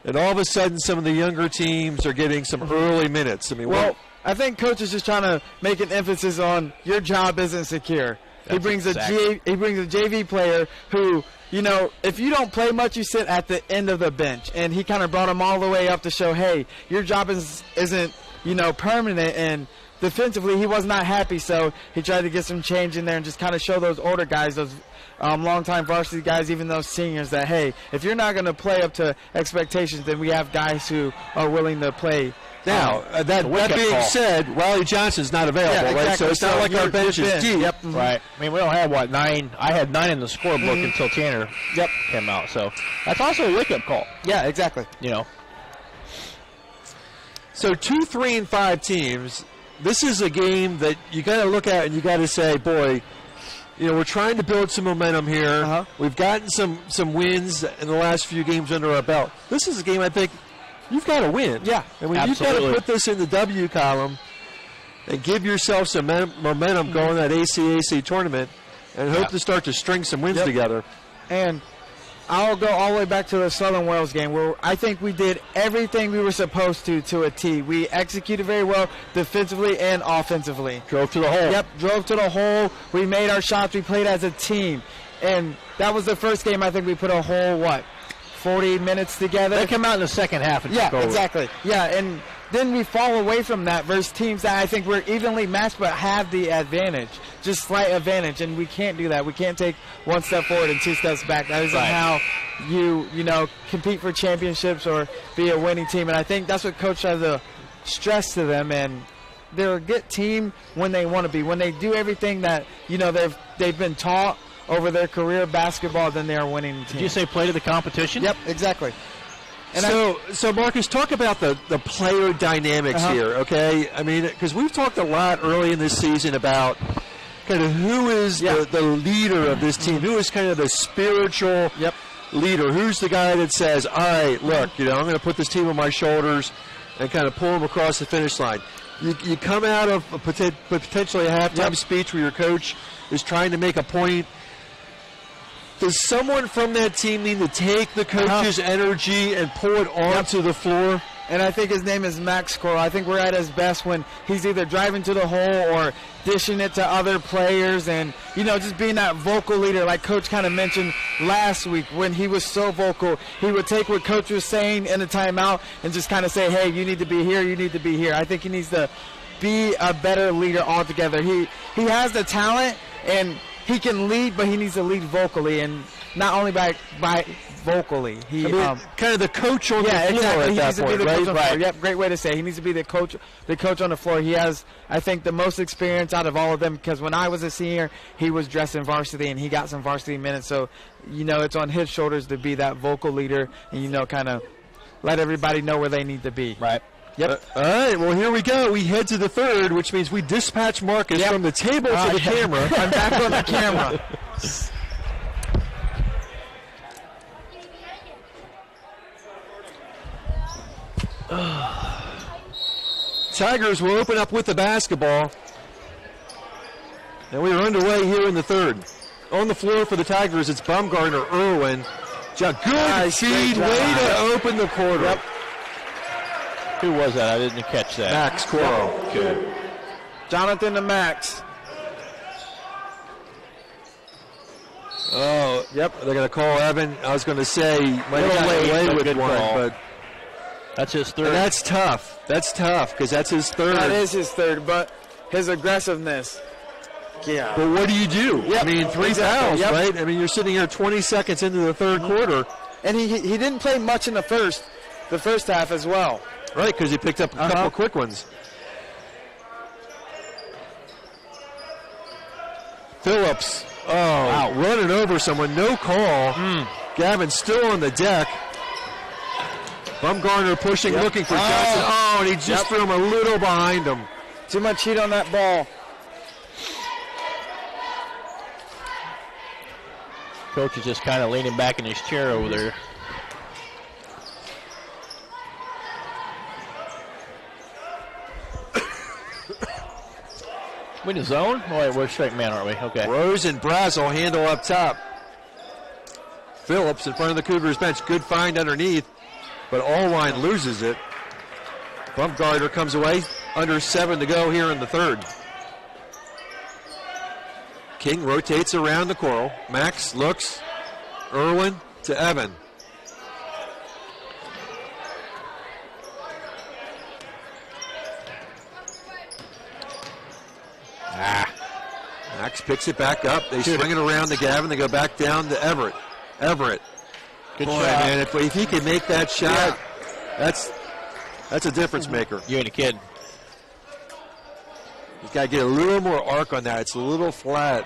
and all of a sudden some of the younger teams are getting some early minutes? I mean, I think Coach is just trying to make an emphasis on your job isn't secure. He brings a JV player who, you know, if you don't play much, you sit at the end of the bench. And he kind of brought him all the way up to show, hey, your job isn't, you know, permanent. And defensively, he was not happy, so he tried to get some change in there and just kind of show those older guys, those longtime varsity guys, even those seniors, that, hey, if you're not going to play up to expectations, then we have guys who are willing to play. Now, that being said, Riley Johnson's not available, right? So it's not like our bench is deep. Right. I mean, we don't have, 9? I had 9 in the scorebook until Tanner came out. So that's also a wake-up call. Yeah, exactly. You know. So 2, 3, and 5 teams, this is a game that you got to look at and you got to say, boy, you know, we're trying to build some momentum here. We've gotten some wins in the last few games under our belt. This is a game I think you've got to win. Yeah, I mean, you've got to put this in the W column and give yourself some momentum going that ACAC tournament and hope to start to string some wins together. And I'll go all the way back to the Southern Wales game where I think we did everything we were supposed to a T. We executed very well defensively and offensively. Drove to the hole. Yep, drove to the hole. We made our shots. We played as a team. And that was the first game I think we put a whole, 40 minutes together. They come out in the second half and took over. Exactly. Yeah, and then we fall away from that versus teams that I think we're evenly matched but have the advantage, just slight advantage, and we can't do that. We can't take one step forward and 2 steps back. That isn't how you compete for championships or be a winning team, and I think that's what Coach tries to stress to them, and they're a good team when they want to be. When they do everything that, they've been taught over their career basketball, then they are winning the team. Did you say play to the competition? Yep, exactly. And so Marcus, talk about the player dynamics here, okay? I mean, because we've talked a lot early in this season about kind of who is the leader of this team, who is kind of the spiritual leader, who's the guy that says, all right, look, I'm going to put this team on my shoulders and kind of pull them across the finish line. You come out of potentially a halftime speech where your coach is trying to make a point. Does someone from that team need to take the coach's energy and pull it onto the floor? And I think his name is Max Coral. I think we're at his best when he's either driving to the hole or dishing it to other players and, just being that vocal leader like Coach kind of mentioned last week when he was so vocal. He would take what Coach was saying in a timeout and just kind of say, hey, you need to be here, you need to be here. I think he needs to be a better leader altogether. He has the talent and he can lead, but he needs to lead vocally, and not only by vocally. Kind of the coach on the floor exactly. at that point, right? Yep, great way to say it. He needs to be the coach on the floor. He has, I think, the most experience out of all of them because when I was a senior, he was dressed in varsity, and he got some varsity minutes. So, it's on his shoulders to be that vocal leader and, kind of let everybody know where they need to be. Right. Yep. All right, well, here we go. We head to the third, which means we dispatch Marcus from the table to the camera. I'm back on the camera. Tigers will open up with the basketball. And we are underway here in the third. On the floor for the Tigers, it's Baumgartner, Irwin. Good feed, way to open the quarter. Yep. Who was that? I didn't catch that. Max Coro. Good. Jonathan to Max. Oh, yep. They're going to call Evan. I was going to say, might have gotten away with one, but that's his third. And that's tough. That's tough because that's his third. That is his third, but his aggressiveness. Yeah. But what do you do? Yep. I mean, 3 fouls, right? I mean, you're sitting here 20 seconds into the third quarter. And he didn't play much in the first half as well. Right, because he picked up a couple quick ones. Phillips, running over someone, no call. Gavin still on the deck. Bumgarner pushing, looking for Johnson. Oh, and he just threw him a little behind him. Too much heat on that ball. Coach is just kind of leaning back in his chair over there. We in the zone? Oh, wait, we're straight man, aren't we? Okay. Rose and Brazel handle up top. Phillips in front of the Cougars bench. Good find underneath, but Allwine loses it. Bumgarner comes away. Under 7 to go here in the third. King rotates around the coral. Max looks. Irwin to Evan. Max picks it back up. They swing it around to Gavin. They go back down to Everett. Good shot. Man, if he can make that shot, that's a difference maker. You ain't a kid. He's got to get a little more arc on that. It's a little flat.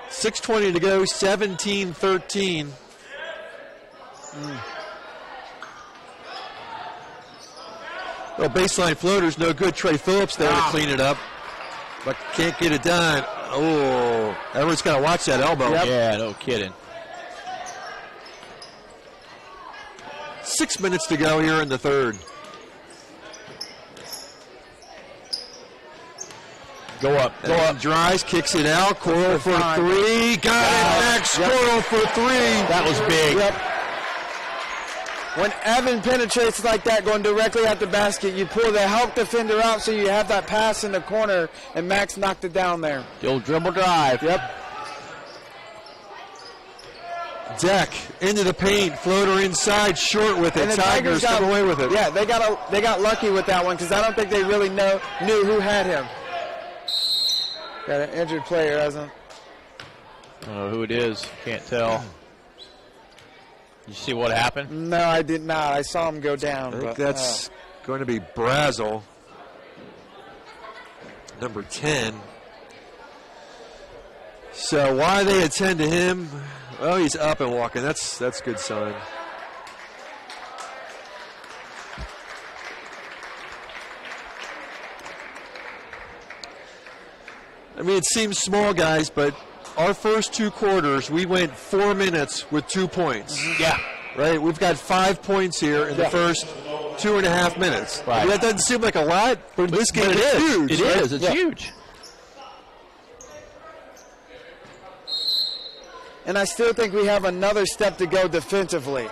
6:20 to go, 17-13. Well, baseline floater's no good. Trey Phillips there to clean it up, but can't get it done. Oh, everyone's got to watch that elbow. Yeah, no kidding. 6 minutes to go here in the third. Go up. Dries, kicks it out. Coral for 3. Got it. Max Coral for 3. That was big. When Evan penetrates like that, going directly at the basket, you pull the help defender out so you have that pass in the corner, and Max knocked it down there. The old dribble drive. Deck into the paint, floater inside, short with it. And the Tigers come away with it. Yeah, they got lucky with that one because I don't think they really knew who had him. Got an injured player, hasn't? I don't know who it is. Can't tell. You see what happened? No, I did not. I saw him go down. I think that's going to be Brazel, number 10. So why they attend to him? Well, he's up and walking. That's a good sign. I mean, it seems small, guys, but our first 2 quarters, we went 4 minutes with 2 points. Yeah. Right? We've got 5 points here in the first 2.5 minutes. Right. I mean, that doesn't seem like a lot, but this game is huge. It is. It's huge. And I still think we have another step to go defensively.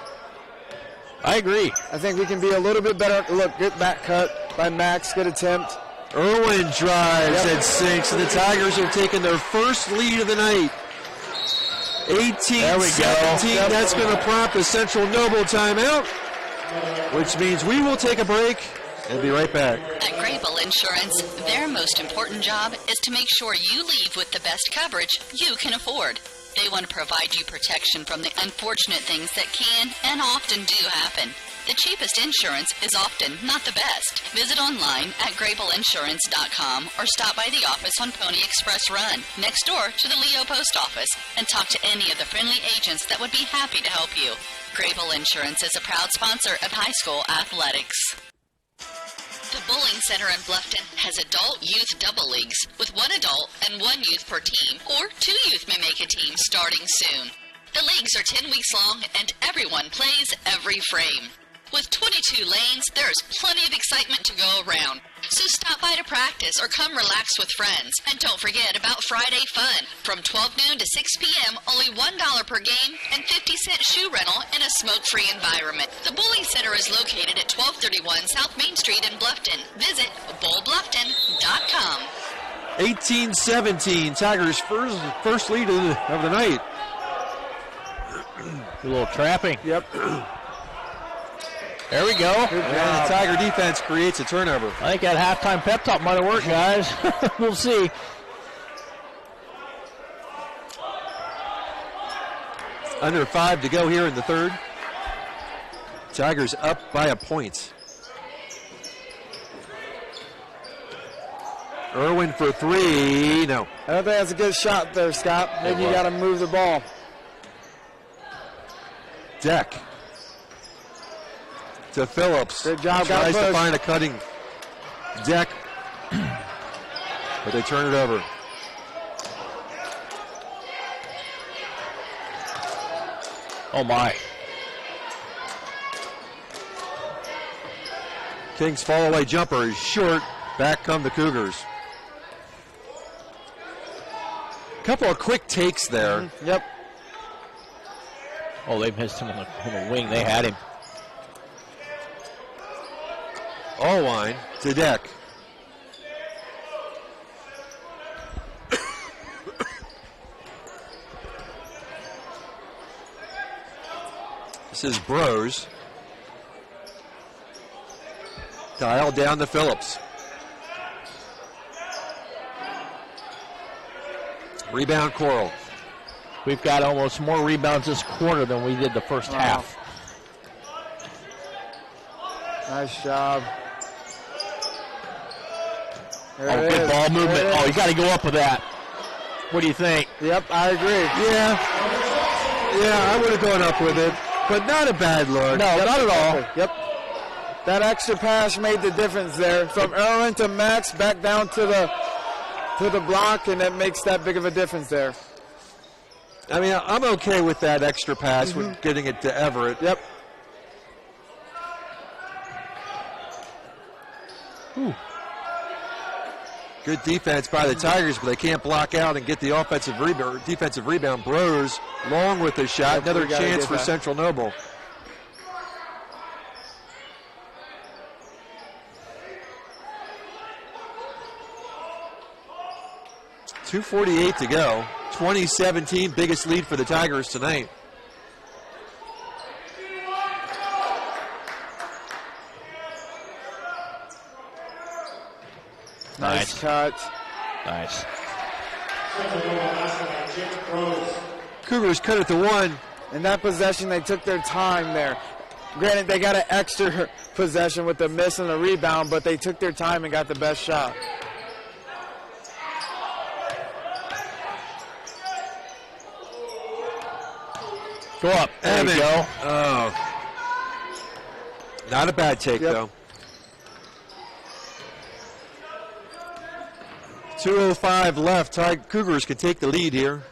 I agree. I think we can be a little bit better. Look, good back cut by Max. Good attempt. Irwin drives and sinks, and the Tigers have taken their first lead of the night. 18-17. That's going to prompt a Central Noble timeout, which means we will take a break and be right back. At Grable Insurance, their most important job is to make sure you leave with the best coverage you can afford. They want to provide you protection from the unfortunate things that can and often do happen. The cheapest insurance is often not the best. Visit online at grableinsurance.com or stop by the office on Pony Express Run, next door to the Leo Post Office, and talk to any of the friendly agents that would be happy to help you. Grable Insurance is a proud sponsor of high school athletics. The Bowling Center in Bluffton has adult youth double leagues with 1 adult and 1 youth per team, or 2 youth may make a team starting soon. The leagues are 10 weeks long and everyone plays every frame. With 22 lanes, there is plenty of excitement to go around. So stop by to practice or come relax with friends. And don't forget about Friday Fun. From 12 noon to 6 p.m., only $1 per game and 50-cent shoe rental in a smoke-free environment. The Bowling Center is located at 1231 South Main Street in Bluffton. Visit bowlbluffton.com. 18-17, Tigers' first lead of the night. A little trapping. Yep. There we go. And the Tiger defense creates a turnover. I think that halftime pep talk might have worked, guys. We'll see. Under 5 to go here in the third. Tigers up by a point. Irwin for three. No. I don't think that's a good shot there, Scott. Maybe you got to move the ball. Deck to Phillips. Good job. Tries to find a cutting Deck, but they turn it over. Oh, my. King's fall-away jumper is short. Back come the Cougars. Couple of quick takes there. Yep. Oh, they missed him on the wing. They had him. Allwine to Deck. This is Bros. Dial down to Phillips. Rebound Coral. We've got almost more rebounds this quarter than we did the first half. Nice job. There good ball movement. Oh, you got to go up with that. What do you think? Yep, I agree. Yeah, I would have gone up with it, but not a bad look. No, not at all. Yep. That extra pass made the difference there. From Irwin to Max, back down to the block, and that makes that big of a difference there. I mean, I'm okay with that extra pass with getting it to Everett. Yep. Whew. Good defense by the Tigers, but they can't block out and get the defensive rebound. Bros long with the shot. Another chance for Central Noble. .248 to go. 2017, biggest lead for the Tigers tonight. Nice cut. Nice. Cougars cut it to one. In that possession, they took their time there. Granted, they got an extra possession with the miss and the rebound, but they took their time and got the best shot. Go up. There you go. Oh. Not a bad take, though. 2:05 left. Cougars can take the lead here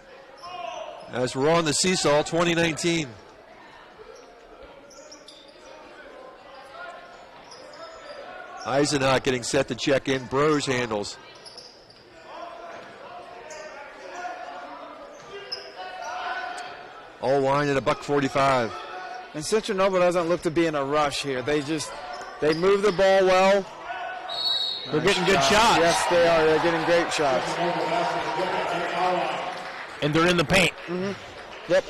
as we're on the seesaw 2019. Eisenach getting set to check in. Bros handles. Allwine at $1.45. And Central Noble doesn't look to be in a rush here. They move the ball well. They're getting good shots. Yes, they are. They're getting great shots. And they're in the paint. Yep.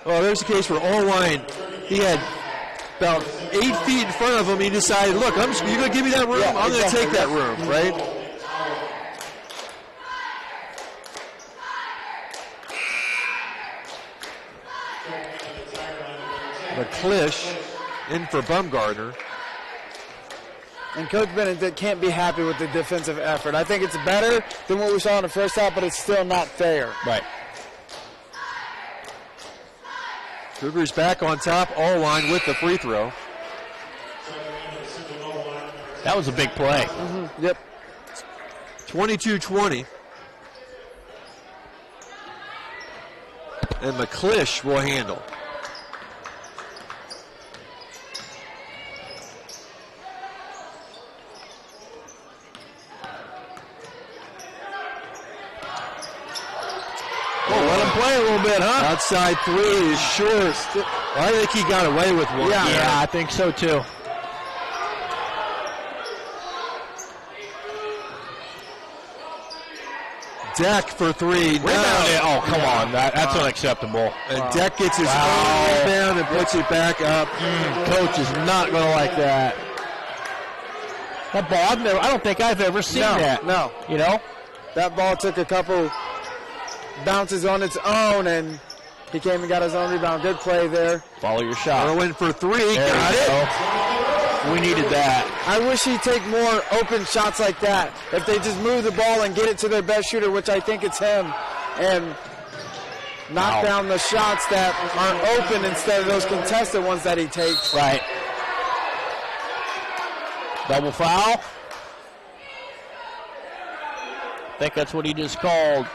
Well, there's a case where Allwine, he had about 8 feet in front of him. He decided, look, you're going to give me that room? Yeah, I'm going to take that room, right? McClish in for Bumgardner. And Coach Benedict can't be happy with the defensive effort. I think it's better than what we saw in the first half, but it's still not fair. Right. Cougars back on top. Allwine with the free throw. That was a big play. Yep. 22-20. And McClish will handle. Play a little bit, huh? Outside three is short. I think he got away with one. Yeah, I think so too. Deck for three. Oh, come on. That's unacceptable. And Deck gets his own rebound and puts it back up. Coach is not going to like that. That ball, I don't think I've ever seen that. No. You know? That ball took a couple bounces on its own, and he came and got his own rebound. Good play there. Follow your shot. Irwin for three. There got it. Go. We needed that. I wish he'd take more open shots like that. If they just move the ball and get it to their best shooter, which I think it's him, and knock down the shots that aren't open instead of those contested ones that he takes. Right. Double foul. I think that's what he just called.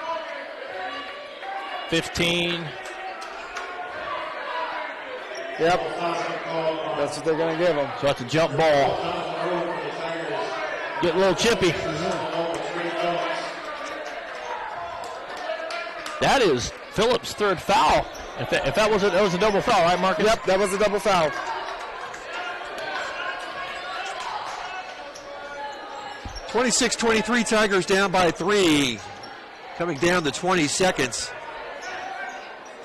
15. Yep. That's what they're going to give him. So that's a jump ball. Get a little chippy. That is Phillips' third foul. If that was a double foul, right, Marcus? Yep, that was a double foul. (26-23), Tigers down by 3. Coming down to 20 seconds.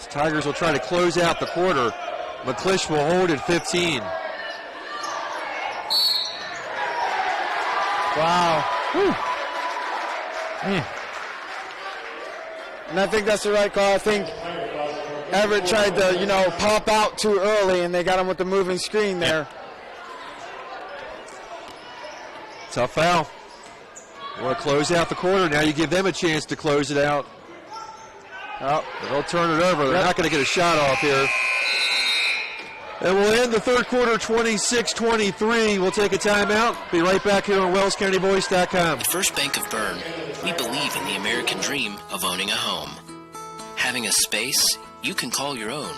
The Tigers will try to close out the quarter. McClish will hold at 15. Wow. And I think that's the right call. I think Everett tried to, pop out too early, and they got him with the moving screen there. Tough foul. Want to close out the quarter. Now you give them a chance to close it out. Oh, they'll turn it over. They're not going to get a shot off here. And we'll end the third quarter 26-23. We'll take a timeout. Be right back here on WellsCountyVoice.com. At First Bank of Bern, we believe in the American dream of owning a home. Having a space you can call your own.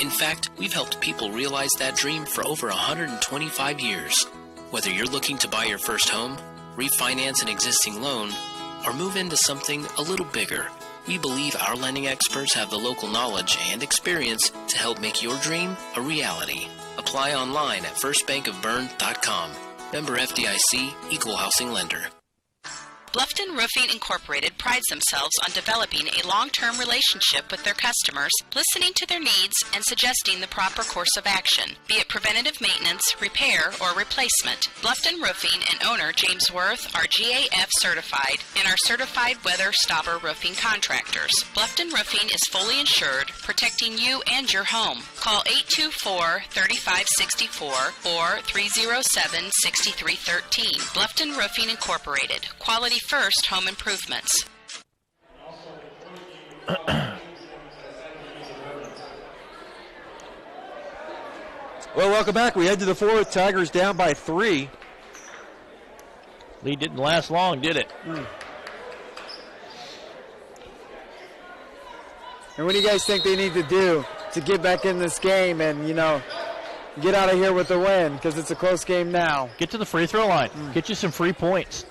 In fact, we've helped people realize that dream for over 125 years. Whether you're looking to buy your first home, refinance an existing loan, or move into something a little bigger, we believe our lending experts have the local knowledge and experience to help make your dream a reality. Apply online at firstbankofbern.com. Member FDIC, Equal Housing Lender. Bluffton Roofing Incorporated prides themselves on developing a long-term relationship with their customers, listening to their needs, and suggesting the proper course of action, be it preventative maintenance, repair, or replacement. Bluffton Roofing and owner James Worth are GAF certified and are certified weather stopper roofing contractors. Bluffton Roofing is fully insured, protecting you and your home. Call 824-3564 or 307-6313. Bluffton Roofing Incorporated. Quality first home improvements. Well, welcome back. We head to the fourth. Tigers down by 3. Lead didn't last long, did it? And what do you guys think they need to do to get back in this game and, get out of here with the win? Because it's a close game now. Get to the free throw line. Get you some free points.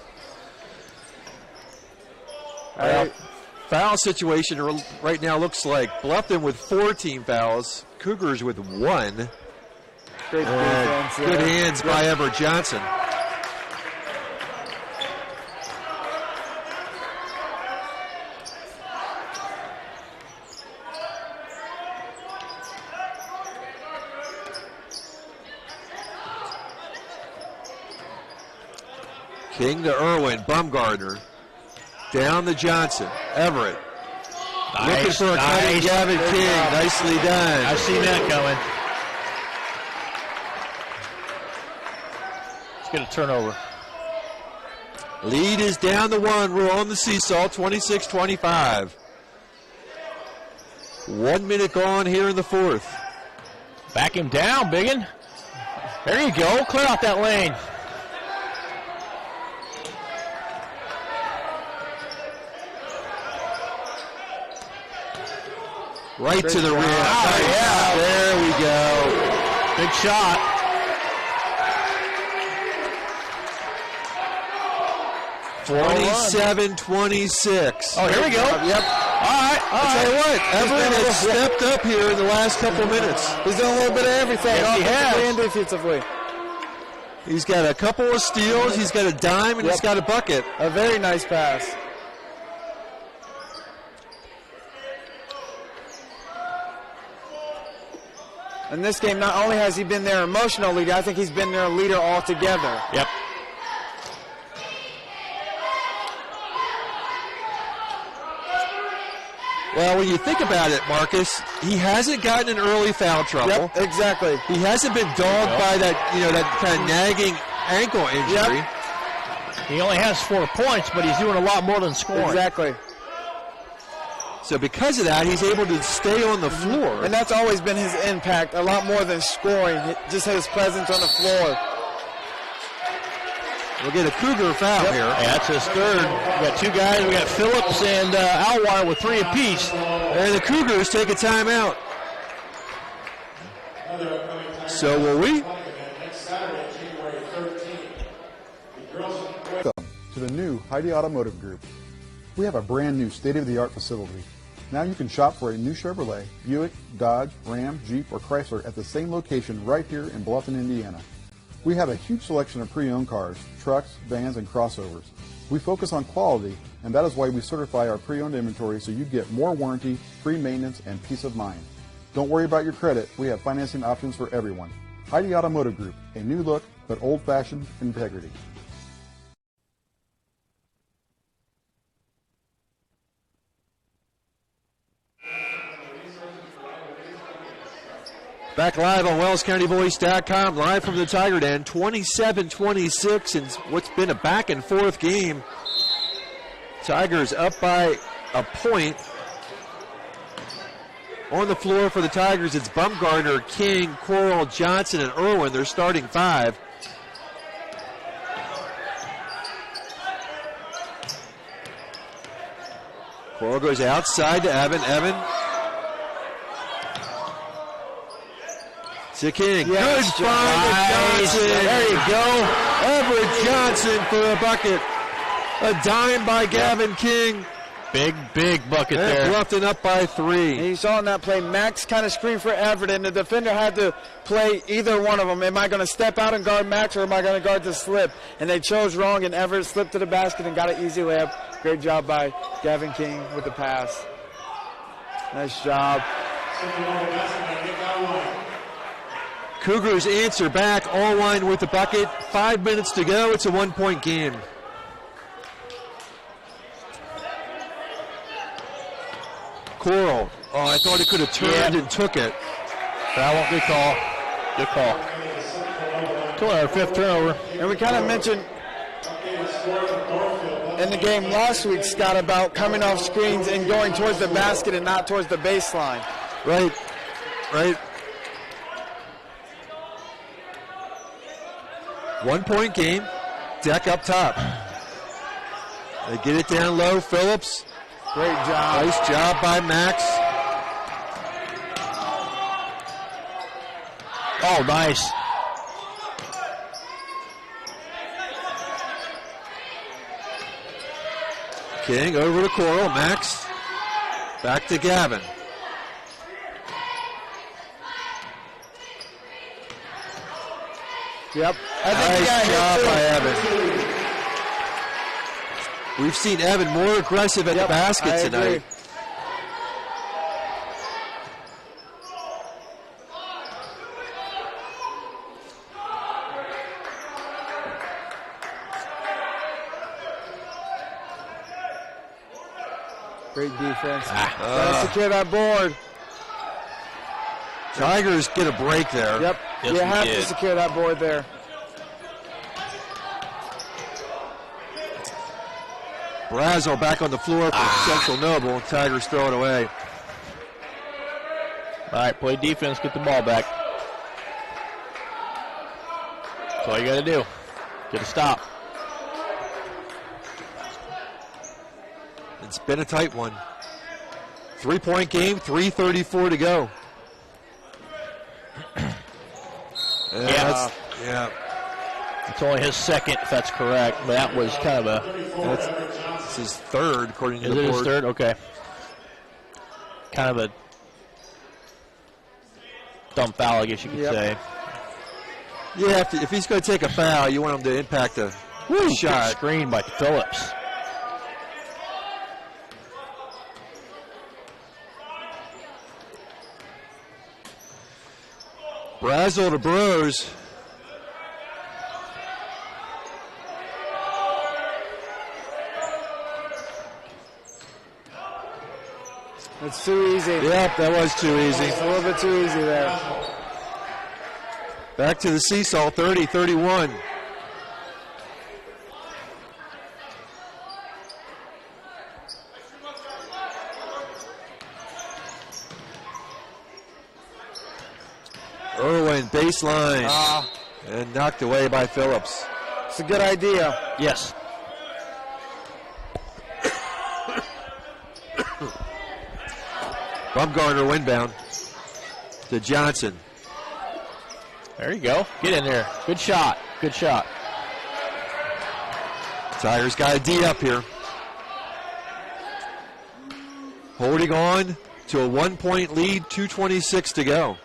Foul situation right now looks like Bluffton with 4 team fouls, Cougars with 1. Great defense, good hands by Everett Johnson. King to Irwin, Bumgardner. Down to Johnson. Everett. Looking for a cutting Gavin King. Nicely done. I've seen that coming. Let's get a turnover. Lead is down to 1. We're on the seesaw, 26-25. 1 minute gone here in the fourth. Back him down, Biggin. There you go. Clear out that lane. Right to the rim. Yeah. There we go. Big shot. (27-26). Oh, here we go. Yep. All right. I'll tell you what, Everett has stepped up here in the last couple minutes. He's done a little bit of everything, offensively and defensively. He's got a couple of steals, he's got a dime, and he's got a bucket. A very nice pass. In this game, not only has he been their emotional leader, I think he's been their leader altogether. Yep. Well, when you think about it, Marcus, he hasn't gotten in early foul trouble. Yep, exactly. He hasn't been dogged by that, that kind of nagging ankle injury. Yep. He only has 4 points, but he's doing a lot more than scoring. Exactly. So because of that, he's able to stay on the floor. And that's always been his impact, a lot more than scoring, just his presence on the floor. We'll get a Cougar foul here. Yeah, that's his third. We got 2 guys. We got Phillips and Alwire with 3 apiece. And the Cougars take a timeout. So will we? Welcome to the new Heidi Automotive Group. We have a brand new state-of-the-art facility. Now you can shop for a new Chevrolet, Buick, Dodge, Ram, Jeep, or Chrysler at the same location right here in Bluffton, Indiana. We have a huge selection of pre-owned cars, trucks, vans, and crossovers. We focus on quality, and that is why we certify our pre-owned inventory so you get more warranty, free maintenance, and peace of mind. Don't worry about your credit. We have financing options for everyone. Heidi Automotive Group, a new look, but old-fashioned integrity. Back live on WellsCountyVoice.com, live from the Tiger Den, 27-26, and what's been a back-and-forth game. Tigers up by a point. On the floor for the Tigers, it's Bumgarner, King, Coral, Johnson, and Irwin, their starting 5. Coral goes outside to Evan. Evan to King. Yes, good find to Johnson. There you go. Everett Johnson for a bucket. A dime by Gavin King. Big bucket there. Bluffton up by 3. And you saw in that play, Max kind of screened for Everett, and the defender had to play either one of them. Am I going to step out and guard Max, or am I going to guard the slip? And they chose wrong, and Everett slipped to the basket and got an easy layup. Great job by Gavin King with the pass. Nice job. Cougars answer back, all line with the bucket. 5 minutes to go. It's a 1-point game. Coral. Oh, I thought he could have turned and took it. That one, good call. Good call. Till our 5th turnover. And we kind of mentioned in the game last week, Scott, about coming off screens and going towards the basket and not towards the baseline. Right. Right. 1-point game. Deck up top. They get it down low. Phillips. Great job. Nice job by Max. Oh, nice. King over to Coral. Max. Back to Gavin. Yep. Nice job by Evan. We've seen Evan more aggressive at the basket tonight. Great defense. Gotta secure that board. Tigers get a break there. Yep. Yes, you have we to did. secure that board there. Brazel back on the floor for Central Noble. Tigers throw it away. All right, play defense, get the ball back. That's all you got to do. Get a stop. It's been a tight one. 3-point game, 3:34 to go. Yeah. It's only his 2nd, if that's correct, but that was kind of It's his 3rd, according to the board. Is it his 3rd? Okay. Kind of a dumb foul, I guess you could say. Yeah, if he's going to take a foul, you want him to impact a shot. Good screen by Phillips. Brazel to Bros. It's too easy. Yep, that was too easy. It's a little bit too easy there. Back to the seesaw, 30-31. Irwin, baseline. And knocked away by Phillips. It's a good idea. Yes. Bumgarner inbound to Johnson. There you go. Get in there. Good shot. Good shot. Tigers got a D up here. Holding on to a 1-point lead, 2:26 to go.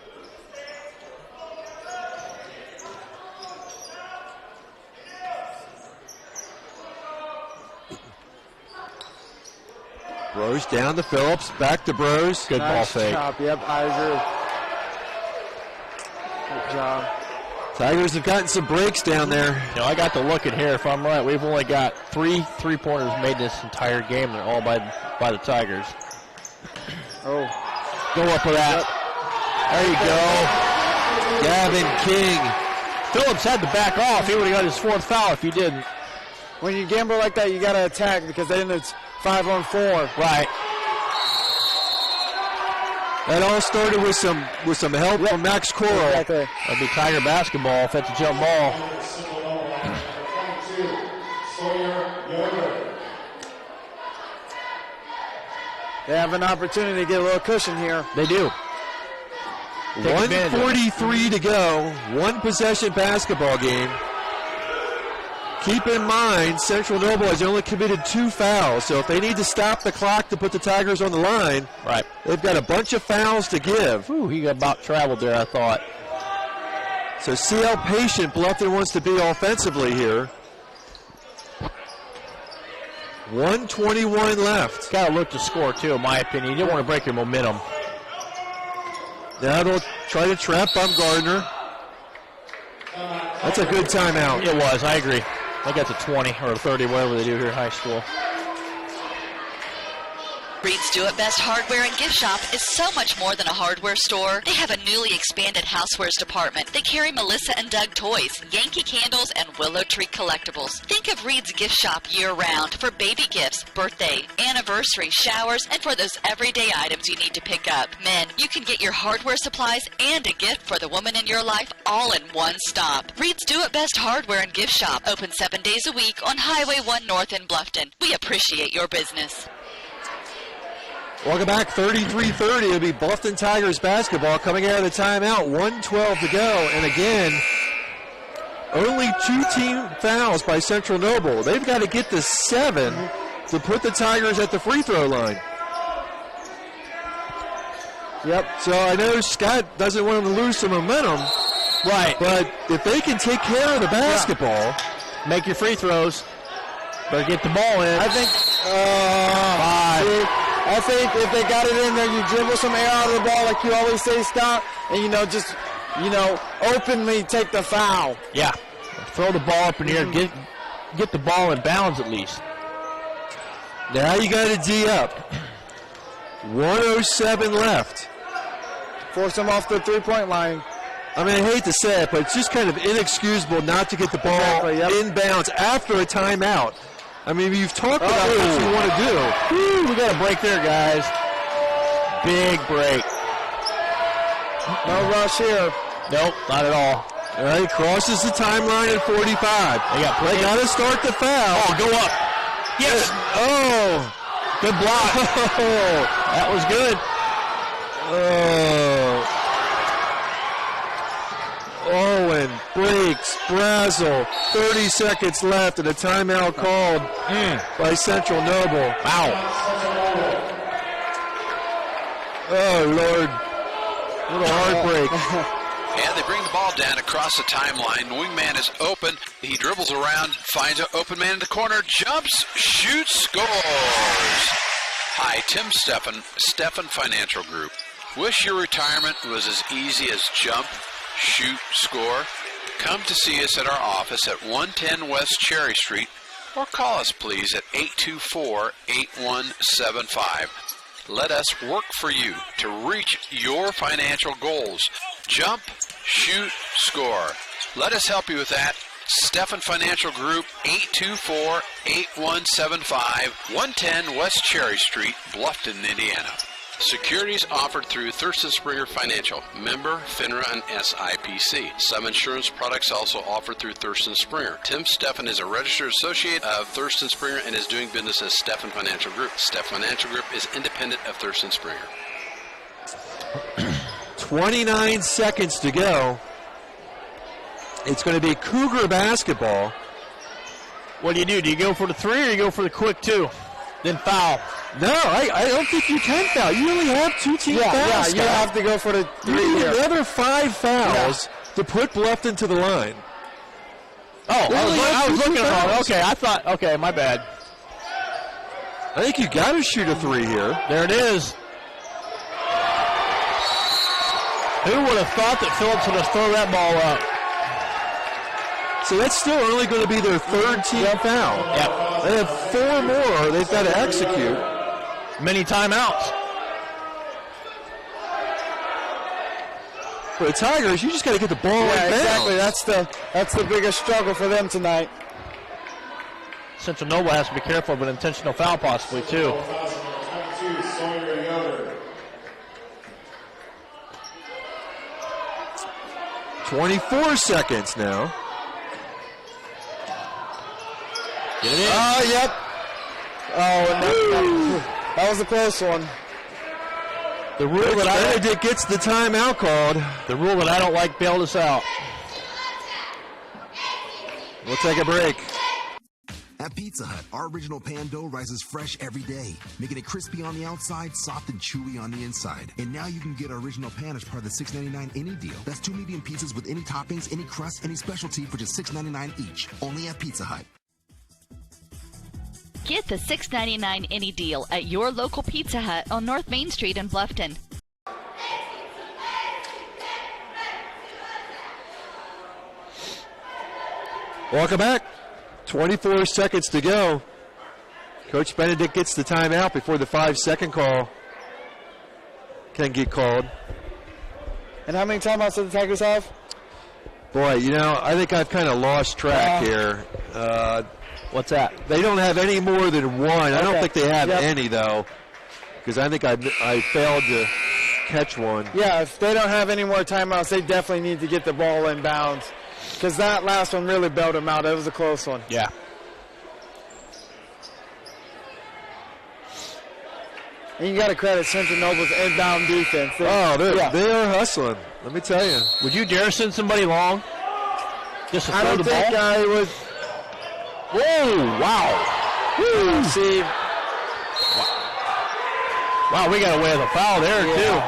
Bros down to Phillips, back to Bros. Good ball fake. Job. Yep, I agree. Good job. Tigers have gotten some breaks down there. You know, I got to look at here. If I'm right, we've only got 3 3-pointers made this entire game. They're all by the Tigers. Oh. Go up for that. There you go. Gavin King. Phillips had to back off. He would have got his 4th foul if he didn't. When you gamble like that, you got to attack because then it's 5-on-4. Right. That all started with some help from Max Coral. Exactly. That'd be Tiger basketball if that's a jump ball. They have an opportunity to get a little cushion here. They do. 1:43 to go. 1-possession basketball game. Keep in mind, Central Noble has only committed 2 fouls, so if they need to stop the clock to put the Tigers on the line, right, they've got a bunch of fouls to give. Ooh, he about traveled there, I thought. So see how patient Bluffton wants to be offensively here. 1:21 left. Got to look to score, too, in my opinion. You don't want to break your momentum. Now they'll try to trap Bumgarner. That's a good timeout. It was, I agree. I think that's a 20 or a 30, whatever they do here in high school. Reed's Do It Best Hardware and Gift Shop is so much more than a hardware store. They have a newly expanded housewares department. They carry Melissa and Doug toys, Yankee candles, and Willow Tree collectibles. Think of Reed's Gift Shop year-round for baby gifts, birthday, anniversary, showers, and for those everyday items you need to pick up. Men, you can get your hardware supplies and a gift for the woman in your life all in one stop. Reed's Do It Best Hardware and Gift Shop, open 7 days a week on Highway 1 North in Bluffton. We appreciate your business. Welcome back, 33-30. It'll be Bluffton Tigers basketball coming out of the timeout. 1:12 to go. And again, only 2 team fouls by Central Noble. They've got to get to 7 to put the Tigers at the free throw line. Yep. So I know Scott doesn't want them to lose some momentum. Right. But if they can take care of the basketball, make your free throws. Better get the ball in. I think if they got it in there, you dribble some air out of the ball like you always say, Scott, and just openly take the foul. Yeah. Throw the ball up in the air. Get the ball in bounds at least. Now you got a D up. 1:07 left. Force them off the three-point line. I mean, I hate to say it, but it's just kind of inexcusable not to get the ball in bounds after a timeout. I mean, you've talked about what you want to do. Woo, we got a break there, guys. Big break. No rush here. Nope, not at all. All right, crosses the timeline at 45. They got to start the foul. Oh, go up. Yes. Oh. Good block. Oh. That was good. Oh. Owen breaks. Brazel. 30 seconds left and a timeout called by Central Noble. Wow. Oh, Lord. What a heartbreak. And they bring the ball down across the timeline. The wingman is open. He dribbles around, finds an open man in the corner, jumps, shoots, scores. Hi, Tim Steffen Financial Group. Wish your retirement was as easy as jump, shoot, score? Come to see us at our office at 110 West Cherry Street or call us, please, at 824-8175. Let us work for you to reach your financial goals. Jump, shoot, score. Let us help you with that. Steffen Financial Group, 824-8175, 110 West Cherry Street, Bluffton, Indiana. Securities offered through Thurston Springer Financial, member FINRA and SIPC. Some insurance products also offered through Thurston Springer. Tim Steffen is a registered associate of Thurston Springer and is doing business as Steffen Financial Group. Steffen Financial Group is independent of Thurston Springer. 29 seconds to go. It's going to be Cougar basketball. What do? Do you go for the 3 or you go for the quick 2? Then foul. No, I don't think you can foul. You only have 2 team fouls. Yeah, you have to go for the 3 you here. need another 5 fouls to put Bluffton to the line. Oh, I was looking at it. Okay, I thought, okay, my bad. I think you got to shoot a 3 here. There it is. Who would have thought that Phillips would have thrown that ball up? So that's still only going to be their 3rd team foul. Yep. They have 4 more they've got to execute. Many timeouts. For the Tigers, you just got to get the ball in bounds. Exactly. That's the biggest struggle for them tonight. Central Noble has to be careful of an intentional foul possibly, too. 24 seconds now. Oh, yep. Oh, that was a close one. The rule that Benedict gets the timeout called. The rule that I don't like bailed us out. We'll take a break. At Pizza Hut, our original pan dough rises fresh every day, making it crispy on the outside, soft and chewy on the inside. And now you can get our original pan as part of the $6.99 any deal. That's 2 medium pizzas with any toppings, any crust, any specialty for just $6.99 each. Only at Pizza Hut. Get the $6.99 any deal at your local Pizza Hut on North Main Street in Bluffton. Welcome back. 24 seconds to go. Coach Benedict gets the timeout before the 5-second call can get called. And how many timeouts do the Tigers have? Boy, I think I've kind of lost track here. What's that? They don't have any more than 1. I don't think they have Yep. any, though, because I think I failed to catch one. Yeah, if they don't have any more timeouts, they definitely need to get the ball in bounds. Because that last one really bailed them out. It was a close one. Yeah. And you got to credit Central Noble's inbound defense. They are hustling. Let me tell you. Would you dare send somebody long? Just to I throw don't the think ball? I would. Whoa! Wow! Woo. See. Wow, we got away with a foul there too.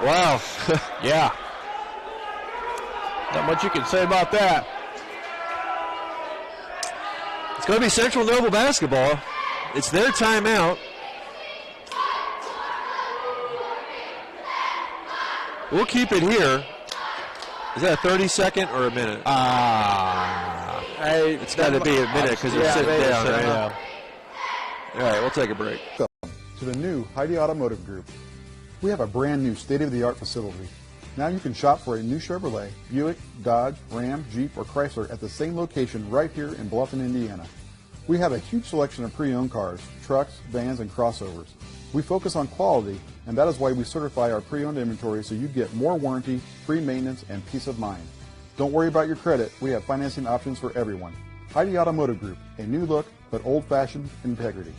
Wow. Yeah. Not much you can say about that. It's going to be Central Noble basketball. It's their timeout. We'll keep it here. Is that a 30-second or a minute? It's got to be a minute because you're sitting down. Right? All right, we'll take a break. Welcome to the new Heidi Automotive Group. We have a brand new state-of-the-art facility. Now you can shop for a new Chevrolet, Buick, Dodge, Ram, Jeep, or Chrysler at the same location right here in Bluffton, Indiana. We have a huge selection of pre-owned cars, trucks, vans, and crossovers. We focus on quality, and that is why we certify our pre-owned inventory so you get more warranty, free maintenance, and peace of mind. Don't worry about your credit. We have financing options for everyone. Heidi Automotive Group, a new look, but old-fashioned integrity.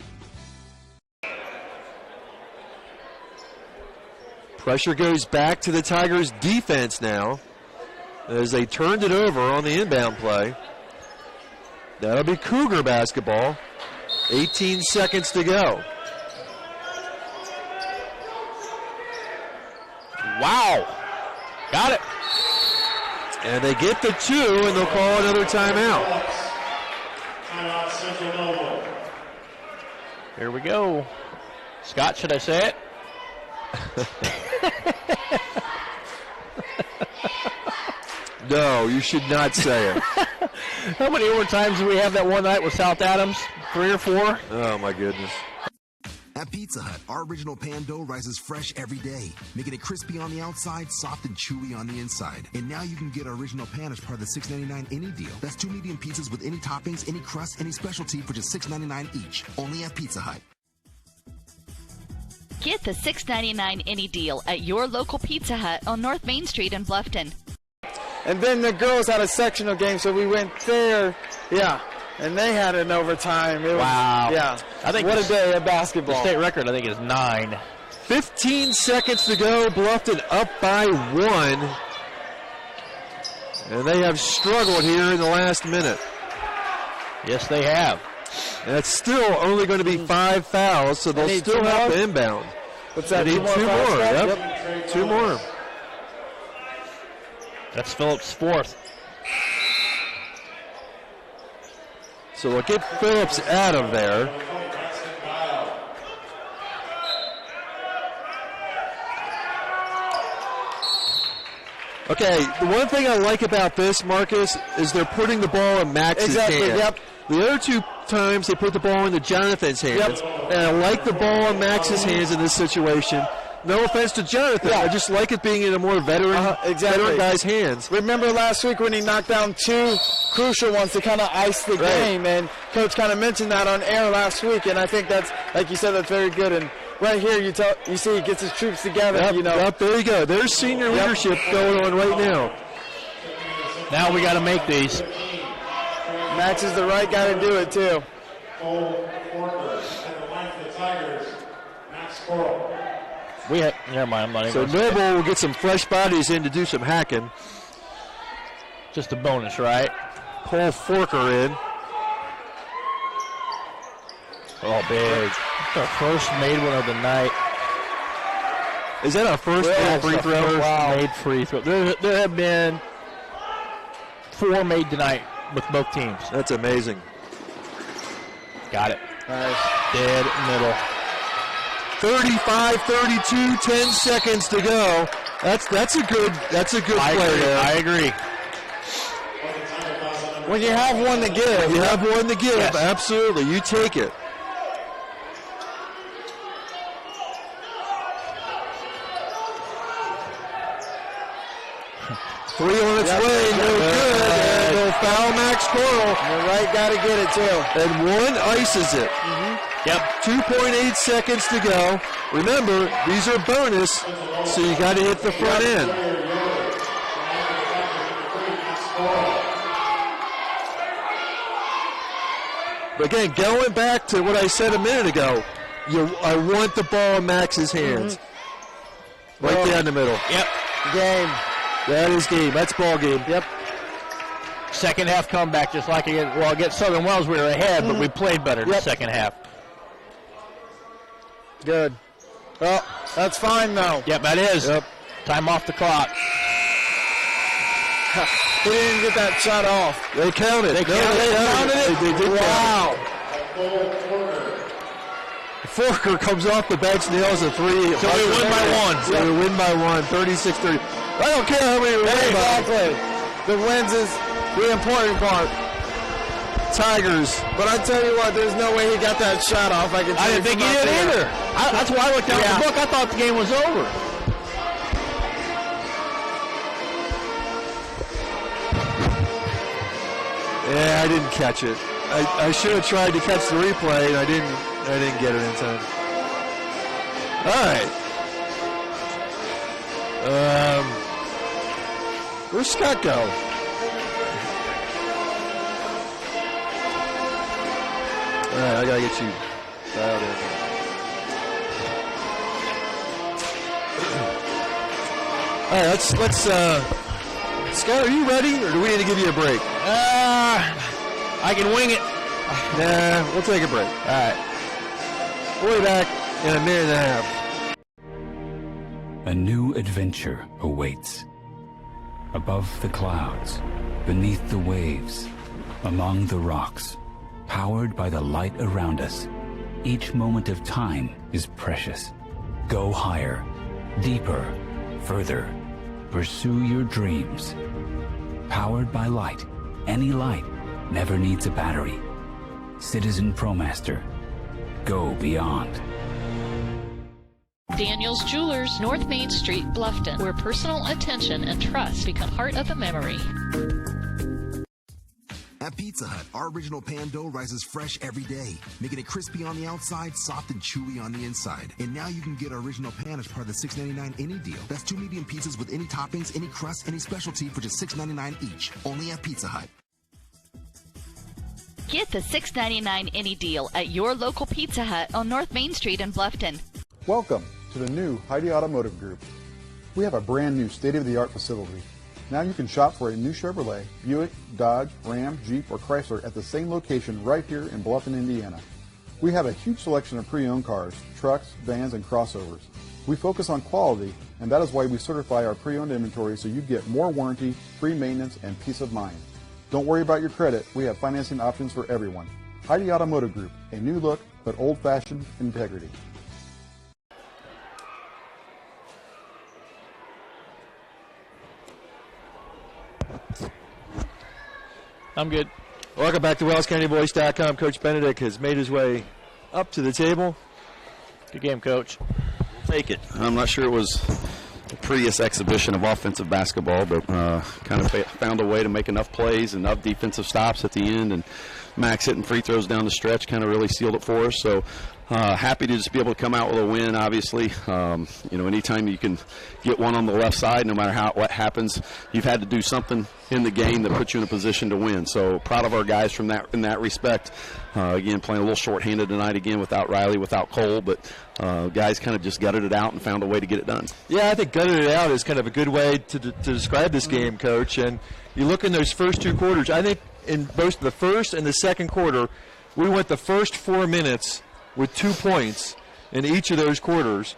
Pressure goes back to the Tigers' defense now as they turned it over on the inbound play. That'll be Cougar basketball. 18 seconds to go. Wow. Got it. And they get the 2, and they'll call another timeout. Here we go. Scott, should I say it? No, you should not say it. How many overtimes did we have that one night with South Adams? 3 or 4? Oh, my goodness. At Pizza Pizza Hut, our original pan dough rises fresh every day, making it crispy on the outside, soft and chewy on the inside. And now you can get our original pan as part of the $6.99 any deal. That's 2 medium pizzas with any toppings, any crust, any specialty for just $6.99 each. Only at Pizza Hut. Get the $6.99 any deal at your local Pizza Hut on North Main Street in Bluffton. And then the girls had a sectional game, so we went there. Yeah. And they had an overtime. It was, wow. Yeah. I think what a day of basketball. The state record, I think, is 9. 15 seconds to go. Bluffton up by 1. And they have struggled here in the last minute. Yes, they have. And it's still only going to be 5 fouls, so they'll still have to inbound. What's that? They need 2 more. Yep. 2 more. That's Phillips' 4th. So we'll get Phillips out of there. Okay, the one thing I like about this, Marcus, is they're putting the ball in Max's hand. Yep. The other 2 times they put the ball into Jonathan's hands. Yep. And I like the ball in Max's hands in this situation. No offense to Jonathan. Yeah. I just like it being in a more veteran guy's hands. Remember last week when he knocked down 2 crucial ones to kind of ice the game, and Coach kind of mentioned that on air last week, and I think that's, like you said, that's very good. And right here, you see he gets his troops together. Yep, you know. Yep, there you go. There's senior leadership going on right now. Now we got to make these. Max is the right guy to do it, too. Never mind, I'm not even. So Noble will get some fresh bodies in to do some hacking. Just a bonus, right? Pull Forker in. Oh, big. Our first made one of the night. Is that our first free throw? Wow. Made free throw. There have been 4 made tonight with both teams. That's amazing. Got it. Nice. Dead middle. 35-32, 10 seconds to go. That's a good play there. I agree. When you have one to give. You have one to give, yes. Absolutely. You take it. Three on its way, no good. And they'll foul Max Coral. The right guy to get it, too. And 1 ices it. Yep. 2.8 seconds to go. Remember, these are bonus, so you got to hit the front end. But again, going back to what I said a minute ago, I want the ball in Max's hands. Right down the middle. Yep. Game. That is game. That's ball game. Yep. Second half comeback, just like against Southern Wells, we were ahead, but we played better in the second half. Good. Well, that's fine, though. Yep, that is. Yep. Time off the clock. He didn't get that shot off. They counted. They counted it? They did. Wow. Forker comes off the bench, nails a 3. So we win by 1. So we win by 1, 36-30. I don't care how many we win by. Exactly. The wins is the important part. Tigers. But I tell you what, there's no way he got that shot off. I didn't think he did either. That's why I looked down at the book. I thought the game was over. Yeah, I didn't catch it. I should have tried to catch the replay, and I didn't get it in time. All right. Where's Scott go? All right, I gotta get you dialed in. All right, let's. Scott, are you ready, or do we need to give you a break? I can wing it. Nah, we'll take a break. All right. We'll be back in a minute and a half. A new adventure awaits. Above the clouds, beneath the waves, among the rocks, powered by the light around us, each moment of time is precious. Go higher, deeper, further. Pursue your dreams. Powered by light. Any light never needs a battery. Citizen ProMaster. Go beyond. Daniel's Jewelers, North Main Street, Bluffton, where personal attention and trust become part of the memory. At Pizza Hut, our original pan dough rises fresh every day, making it crispy on the outside, soft and chewy on the inside. And now you can get our original pan as part of the $6.99 any deal. That's 2 medium pizzas with any toppings, any crust, any specialty for just $6.99 each. Only at Pizza Hut. Get the $6.99 any deal at your local Pizza Hut on North Main Street in Bluffton. Welcome to the new Heidi Automotive Group. We have a brand new state-of-the-art facility. Now you can shop for a new Chevrolet, Buick, Dodge, Ram, Jeep, or Chrysler at the same location right here in Bluffton, Indiana. We have a huge selection of pre-owned cars, trucks, vans, and crossovers. We focus on quality, and that is why we certify our pre-owned inventory so you get more warranty, free maintenance, and peace of mind. Don't worry about your credit. We have financing options for everyone. Heidi Automotive Group, a new look, but old-fashioned integrity. I'm good. Welcome back to WellsCountyVoice.com. Coach Benedict has made his way up to the table. Good game, Coach. Take it. I'm not sure it was the prettiest exhibition of offensive basketball, but kind of found a way to make enough plays, enough defensive stops at the end, and Max hitting free throws down the stretch kind of really sealed it for us. So happy to just be able to come out with a win, obviously. Anytime you can get one on the left side, no matter what happens, you've had to do something in the game that puts you in a position to win. So proud of our guys in that respect. Again, playing a little shorthanded tonight again without Riley, without Cole, but guys kind of just gutted it out and found a way to get it done. Yeah, I think gutted it out is kind of a good way to describe this game, Coach. And you look in those first two quarters, I think in both the first and the second quarter, we went the first 4 minutes with 2 points in each of those quarters.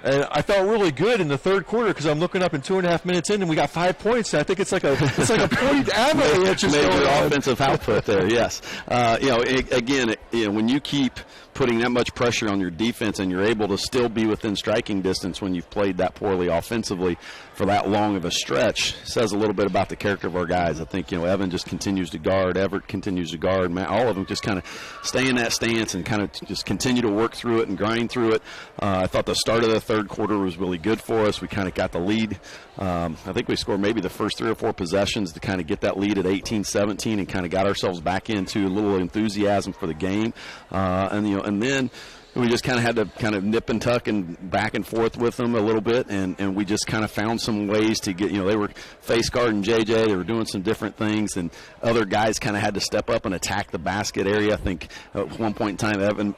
And I felt really good in the third quarter because I'm looking up in 2.5 minutes in and we got 5 points. I think it's like a point avalanche. Major offensive output there, yes. When you keep putting that much pressure on your defense and you're able to still be within striking distance when you've played that poorly offensively for that long of a stretch, says a little bit about the character of our guys. I think, Evan just continues to guard, Everett continues to guard, Matt, all of them just kind of stay in that stance and kind of just continue to work through it and grind through it. I thought the start of the third quarter was really good for us. We kind of got the lead. I think we scored maybe the first 3 or 4 possessions to kind of get that lead at 18-17 and kind of got ourselves back into a little enthusiasm for the game. And then we just kind of had to kind of nip and tuck and back and forth with them a little bit, and we just kind of found some ways to get, they were face guarding JJ, they were doing some different things, and other guys kind of had to step up and attack the basket area. I think at one point in time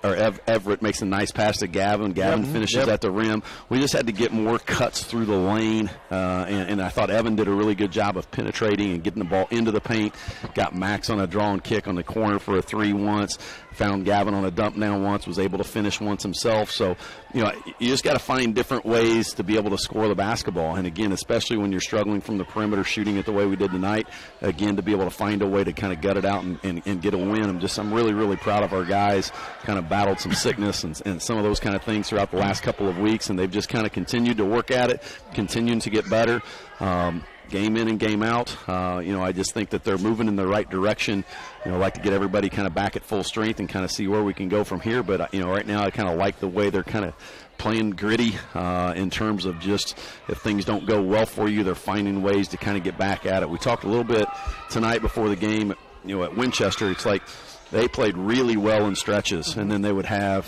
Everett makes a nice pass to Gavin. Gavin finishes at the rim. We just had to get more cuts through the lane, and I thought Evan did a really good job of penetrating and getting the ball into the paint. Got Max on a draw and kick on the corner for a 3 once. Found Gavin on a dump down once, was able to finish once himself. So, you just got to find different ways to be able to score the basketball. And, again, especially when you're struggling from the perimeter, shooting it the way we did tonight, again, to be able to find a way to kind of gut it out and get a win. I'm really, really proud of our guys. Kind of battled some sickness and some of those kind of things throughout the last couple of weeks, and they've just kind of continued to work at it, continuing to get better. Game in and game out. I just think that they're moving in the right direction. I'd like to get everybody kind of back at full strength and kind of see where we can go from here. But, right now I kind of like the way they're kind of playing gritty in terms of just if things don't go well for you, they're finding ways to kind of get back at it. We talked a little bit tonight before the game, at Winchester. It's like they played really well in stretches, and then they would have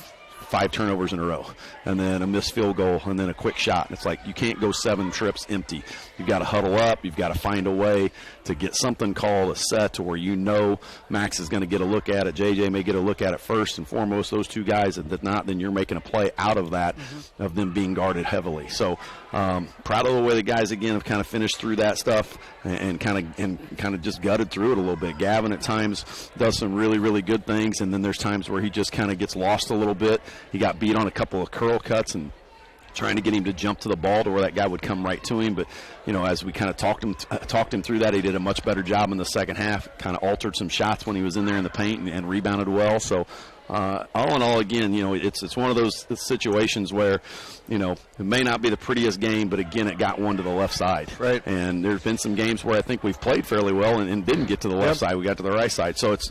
5 turnovers in a row, and then a missed field goal, and then a quick shot. And it's like you can't go 7 trips empty. You've got to huddle up. You've got to find a way to get something called a set to where Max is going to get a look at it. JJ may get a look at it first and foremost. Those 2 guys, and if not, then you're making a play out of that, of them being guarded heavily. So proud of the way the guys, again, have kind of finished through that stuff and kind of just gutted through it a little bit. Gavin at times does some really, really good things, and then there's times where he just kind of gets lost a little bit. He got beat on a couple of curl cuts and trying to get him to jump to the ball to where that guy would come right to him. But, as we kind of talked him through that, he did a much better job in the second half, kind of altered some shots when he was in there in the paint and rebounded well. So all in all, again, it's one of those situations where, it may not be the prettiest game, but again, it got one to the left side. Right. And there's been some games where I think we've played fairly well and didn't get to the left side. We got to the right side. So it's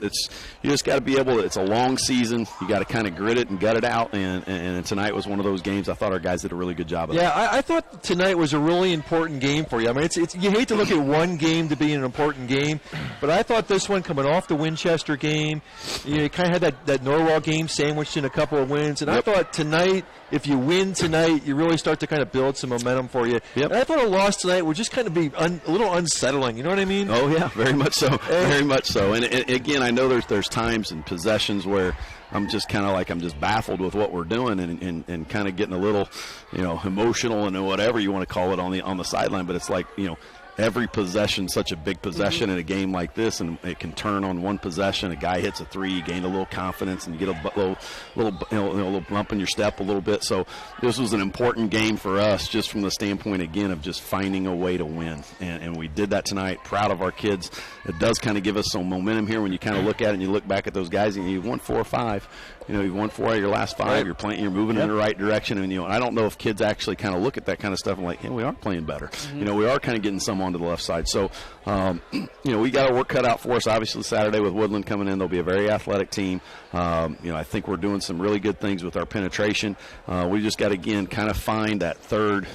you just got to be able to, it's a long season. You got to kind of grit it and gut it out. And tonight was one of those games I thought our guys did a really good job of. Yeah, I thought tonight was a really important game for you. I mean, it's you hate to look at one game to be an important game, but I thought this one coming off the Winchester game, you kind of had that Norwalk game sandwiched in a couple of wins. And I thought tonight, if you win tonight, you really start to kind of build some momentum for you. Yep. And I thought a loss tonight would just kind of be a little unsettling. You know what I mean? Oh, yeah, very much so. Very much so. And again, I know there's times and possessions where I'm just kind of like I'm just baffled with what we're doing and kind of getting a little, emotional and whatever you want to call it on the sideline. But it's like, every possession, such a big possession in a game like this, and it can turn on one possession. A guy hits a three, you gain a little confidence, and you get a little bump in your step a little bit. So this was an important game for us, just from the standpoint again of just finding a way to win, and we did that tonight. Proud of our kids. It does kind of give us some momentum here when you kind of look at it and you look back at those guys, and you've won 4 or 5. You've won 4 out of your last 5. Right. You're playing. You're moving in the right direction, and I don't know if kids actually kind of look at that kind of stuff and like, hey, we are playing better. Mm-hmm. We are kind of getting some onto the left side. So, we got our work cut out for us. Obviously, Saturday with Woodland coming in, they'll be a very athletic team. I think we're doing some really good things with our penetration. We just got to again kind of find that third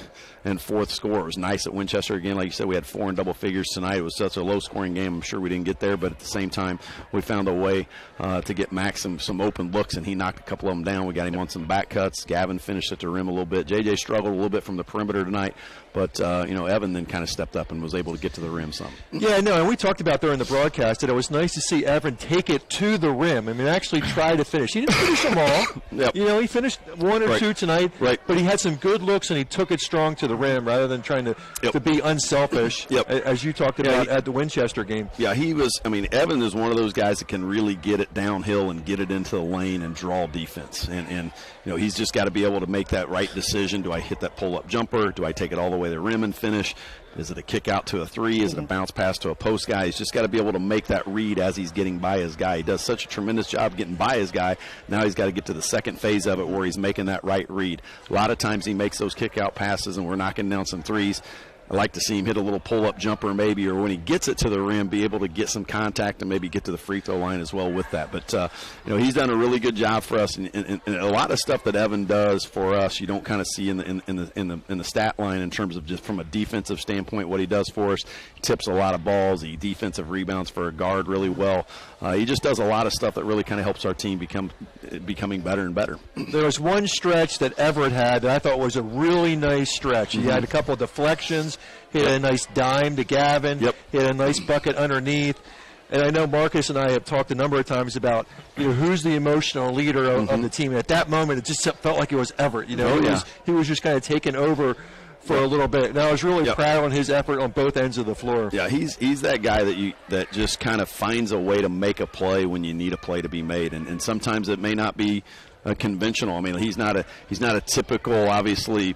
and fourth score. It was nice at Winchester again. Like you said, we had 4 in double figures tonight. It was such a low-scoring game. I'm sure we didn't get there, but at the same time, we found a way to get Max some open looks, and he knocked a couple of them down. We got him on some back cuts. Gavin finished at the rim a little bit. JJ struggled a little bit from the perimeter tonight, but Evan then kind of stepped up and was able to get to the rim some. Yeah, no, and we talked about during the broadcast that it was nice to see Evan take it to the rim. I mean, actually try to finish. He didn't finish them all. Yep. He finished 1 or 2 tonight, but he had some good looks, and he took it strong to the rim rather than trying to be unselfish, as you talked about at the Winchester game. Yeah, he was. I mean, Evan is one of those guys that can really get it downhill and get it into the lane and draw defense. And he's just got to be able to make that right decision. Do I hit that pull-up jumper? Do I take it all the way to the rim and finish? Is it a kick out to a 3? Is it a bounce pass to a post guy? He's just got to be able to make that read as he's getting by his guy. He does such a tremendous job getting by his guy. Now he's got to get to the second phase of it where he's making that right read. A lot of times he makes those kick out passes and we're knocking down some threes. I like to see him hit a little pull-up jumper maybe, or when he gets it to the rim, be able to get some contact and maybe get to the free throw line as well with that. But, he's done a really good job for us, and a lot of stuff that Evan does for us you don't kind of see in the stat line in terms of just from a defensive standpoint what he does for us. He tips a lot of balls. He defensive rebounds for a guard really well. He just does a lot of stuff that really kind of helps our team becoming better and better. There was one stretch that Everett had that I thought was a really nice stretch. He had a couple of deflections, hit a nice dime to Gavin, hit a nice bucket underneath. And I know Marcus and I have talked a number of times about who's the emotional leader of the team. And at that moment, it just felt like it was Everett. He was just kind of taking over for a little bit. And I was really proud on his effort on both ends of the floor. Yeah, he's that guy that just kind of finds a way to make a play when you need a play to be made, and sometimes it may not be conventional. I mean, he's not a typical, obviously,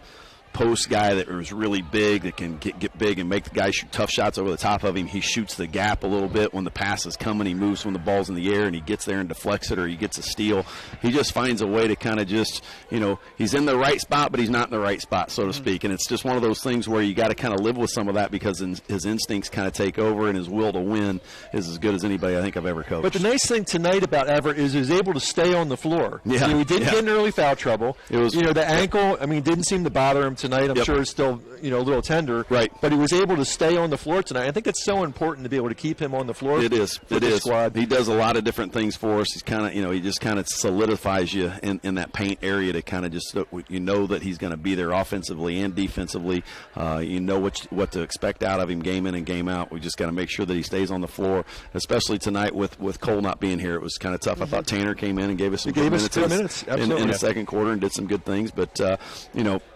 post guy that is really big, that can get big and make the guy shoot tough shots over the top of him. He shoots the gap a little bit when the pass is coming. He moves when the ball's in the air, and he gets there and deflects it, or he gets a steal. He just finds a way to kind of just, he's in the right spot, but he's not in the right spot, so to speak. And it's just one of those things where you got to kind of live with some of that because his instincts kind of take over, and his will to win is as good as anybody I think I've ever coached. But the nice thing tonight about Everett is he was able to stay on the floor. Yeah. He didn't get in early foul trouble. It was, the ankle, didn't seem to bother him tonight. I'm sure it's still, a little tender. Right. But he was able to stay on the floor tonight. I think it's so important to be able to keep him on the floor. It is. It is. Squad. He does a lot of different things for us. He's kind of, he just kind of solidifies you in that paint area to kind of just, that he's going to be there offensively and defensively. What to expect out of him game in and game out. We just got to make sure that he stays on the floor, especially tonight with Cole not being here. It was kind of tough. I thought Tanner came in and gave us some good minutes in the second quarter and did some good things. But,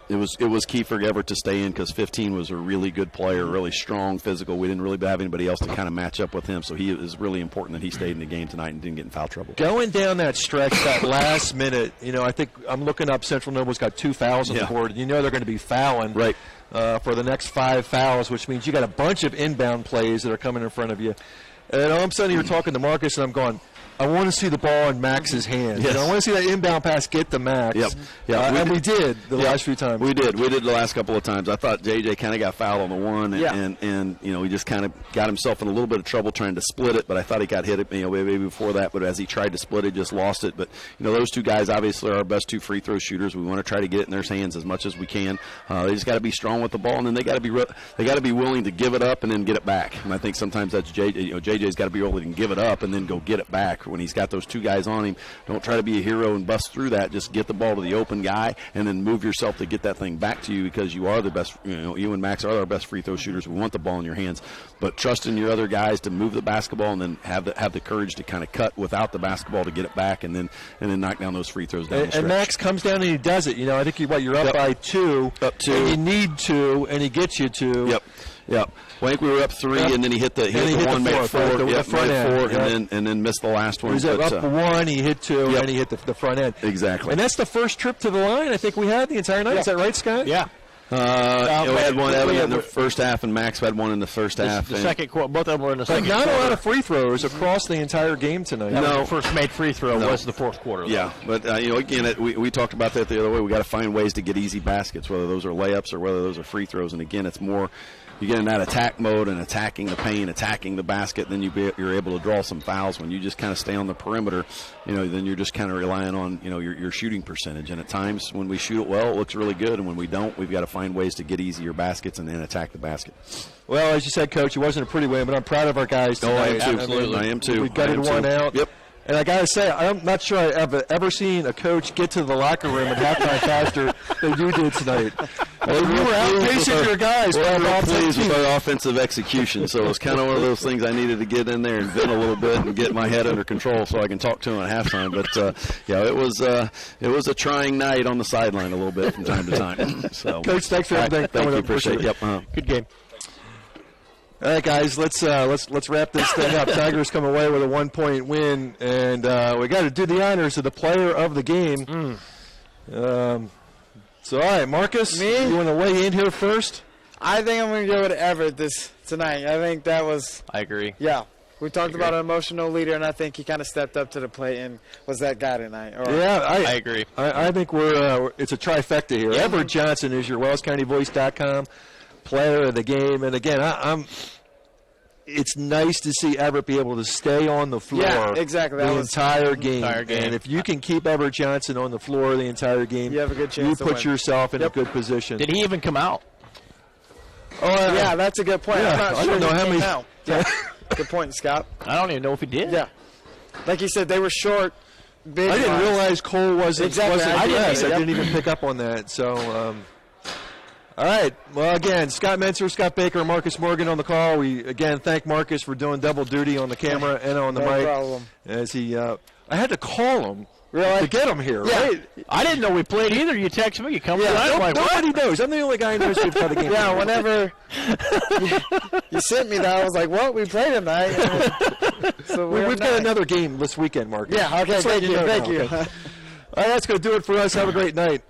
it was key for Everett to stay in because 15 was a really good player, really strong, physical. We didn't really have anybody else to kind of match up with him, so it was really important that he stayed in the game tonight and didn't get in foul trouble. Going down that stretch, that last minute, I think I'm looking up Central Noble's got 2 fouls on the board, and they're going to be fouling for the next 5 fouls, which means you got a bunch of inbound plays that are coming in front of you. And all of a sudden you're talking to Marcus, and I'm going, I want to see the ball in Max's hands. Yes. I want to see that inbound pass get to Max. Yep. And we did the last few times. We did the last couple of times. I thought JJ kind of got fouled on the one, and he just kind of got himself in a little bit of trouble trying to split it, but I thought he got hit maybe before that, but as he tried to split it, just lost it. But those two guys obviously are our best 2 free throw shooters. We want to try to get it in their hands as much as we can. They just got to be strong with the ball, and then they got to be willing to give it up and then get it back. And I think sometimes that's JJ. JJ's got to be willing to give it up and then go get it back. When he's got those 2 guys on him, don't try to be a hero and bust through that. Just get the ball to the open guy and then move yourself to get that thing back to you, because you are the best. You and Max are our best free throw shooters. We want the ball in your hands, but trust in your other guys to move the basketball and then have the courage to kind of cut without the basketball to get it back and then knock down those free throws down the stretch. And Max comes down and he does it. I think you're up by 2. Up 2. And you need 2, and he gets you 2. Yep. Well, I think we were up 3, and then he hit the one, made 4, and then missed the last one. He was up 1, he hit 2, and he hit the front end. Exactly. And that's the first trip to the line I think we had the entire night. Is that right, Scott? Yeah. We had one in the first half, and Max had one in the first half. The second quarter, both of them were in the second quarter. Not a lot of free throws across the entire game tonight. The first made free throw was the fourth quarter. Yeah, but again, we talked about that the other way. We got to find ways to get easy baskets, whether those are layups or whether those are free throws. And again, it's more. You get in that attack mode and attacking the paint, attacking the basket, then you're able to draw some fouls. When you just kind of stay on the perimeter, then you're just kind of relying on your shooting percentage. And at times when we shoot it well, it looks really good, and when we don't, we've got to find ways to get easier baskets and then attack the basket. Well, as you said, Coach, it wasn't a pretty win, but I'm proud of our guys tonight. I am too. Absolutely. I am too. We gutted one out. Yep. And I got to say, I'm not sure I've ever seen a coach get to the locker room at halftime faster than you did tonight. You were outpacing your guys. Well, I'm pleased with our offensive execution. So it's kind of one of those things I needed to get in there and vent a little bit and get my head under control so I can talk to him at halftime. But it was a trying night on the sideline a little bit from time to time. So, Coach, thanks for everything. Thank you. Appreciate it. Yep. Good game. All right, guys, let's wrap this thing up. Tigers come away with a 1-point win, and we got to do the honors of the player of the game. So, all right, Marcus, you want to weigh in here first? I think I'm going to go with Everett tonight. I think that was. I agree. Yeah. We talked about an emotional leader, and I think he kind of stepped up to the plate and was that guy tonight. I agree. I think it's a trifecta here. Yeah. Everett Johnson is your WellsCountyVoice.com player of the game, and again, it's nice to see Everett be able to stay on the floor the entire game. And if you can keep Everett Johnson on the floor the entire game, you have a good chance you put yourself in a good position. Did he even come out? Oh, yeah, that's a good point. Yeah, I'm not sure I don't know how many. Yeah. Good point, Scott. I don't even know if he did. Yeah. Like you said, they were short, big. I didn't realize Cole wasn't I didn't even pick up on that. So, all right. Well, again, Scott Menser, Scott Baker, and Marcus Morgan on the call. We, again, thank Marcus for doing double duty on the camera and on the mic. No problem. As he, I had to call him to get him here, right? I didn't know we played either. You text me, you come tonight. Nobody knows. I'm the only guy who knows we played the game. Yeah, whenever you sent me that, I was like, what? We played tonight. So we've got another game this weekend, Marcus. Yeah, okay, thank you. All right, that's going to do it for us. Have a great night.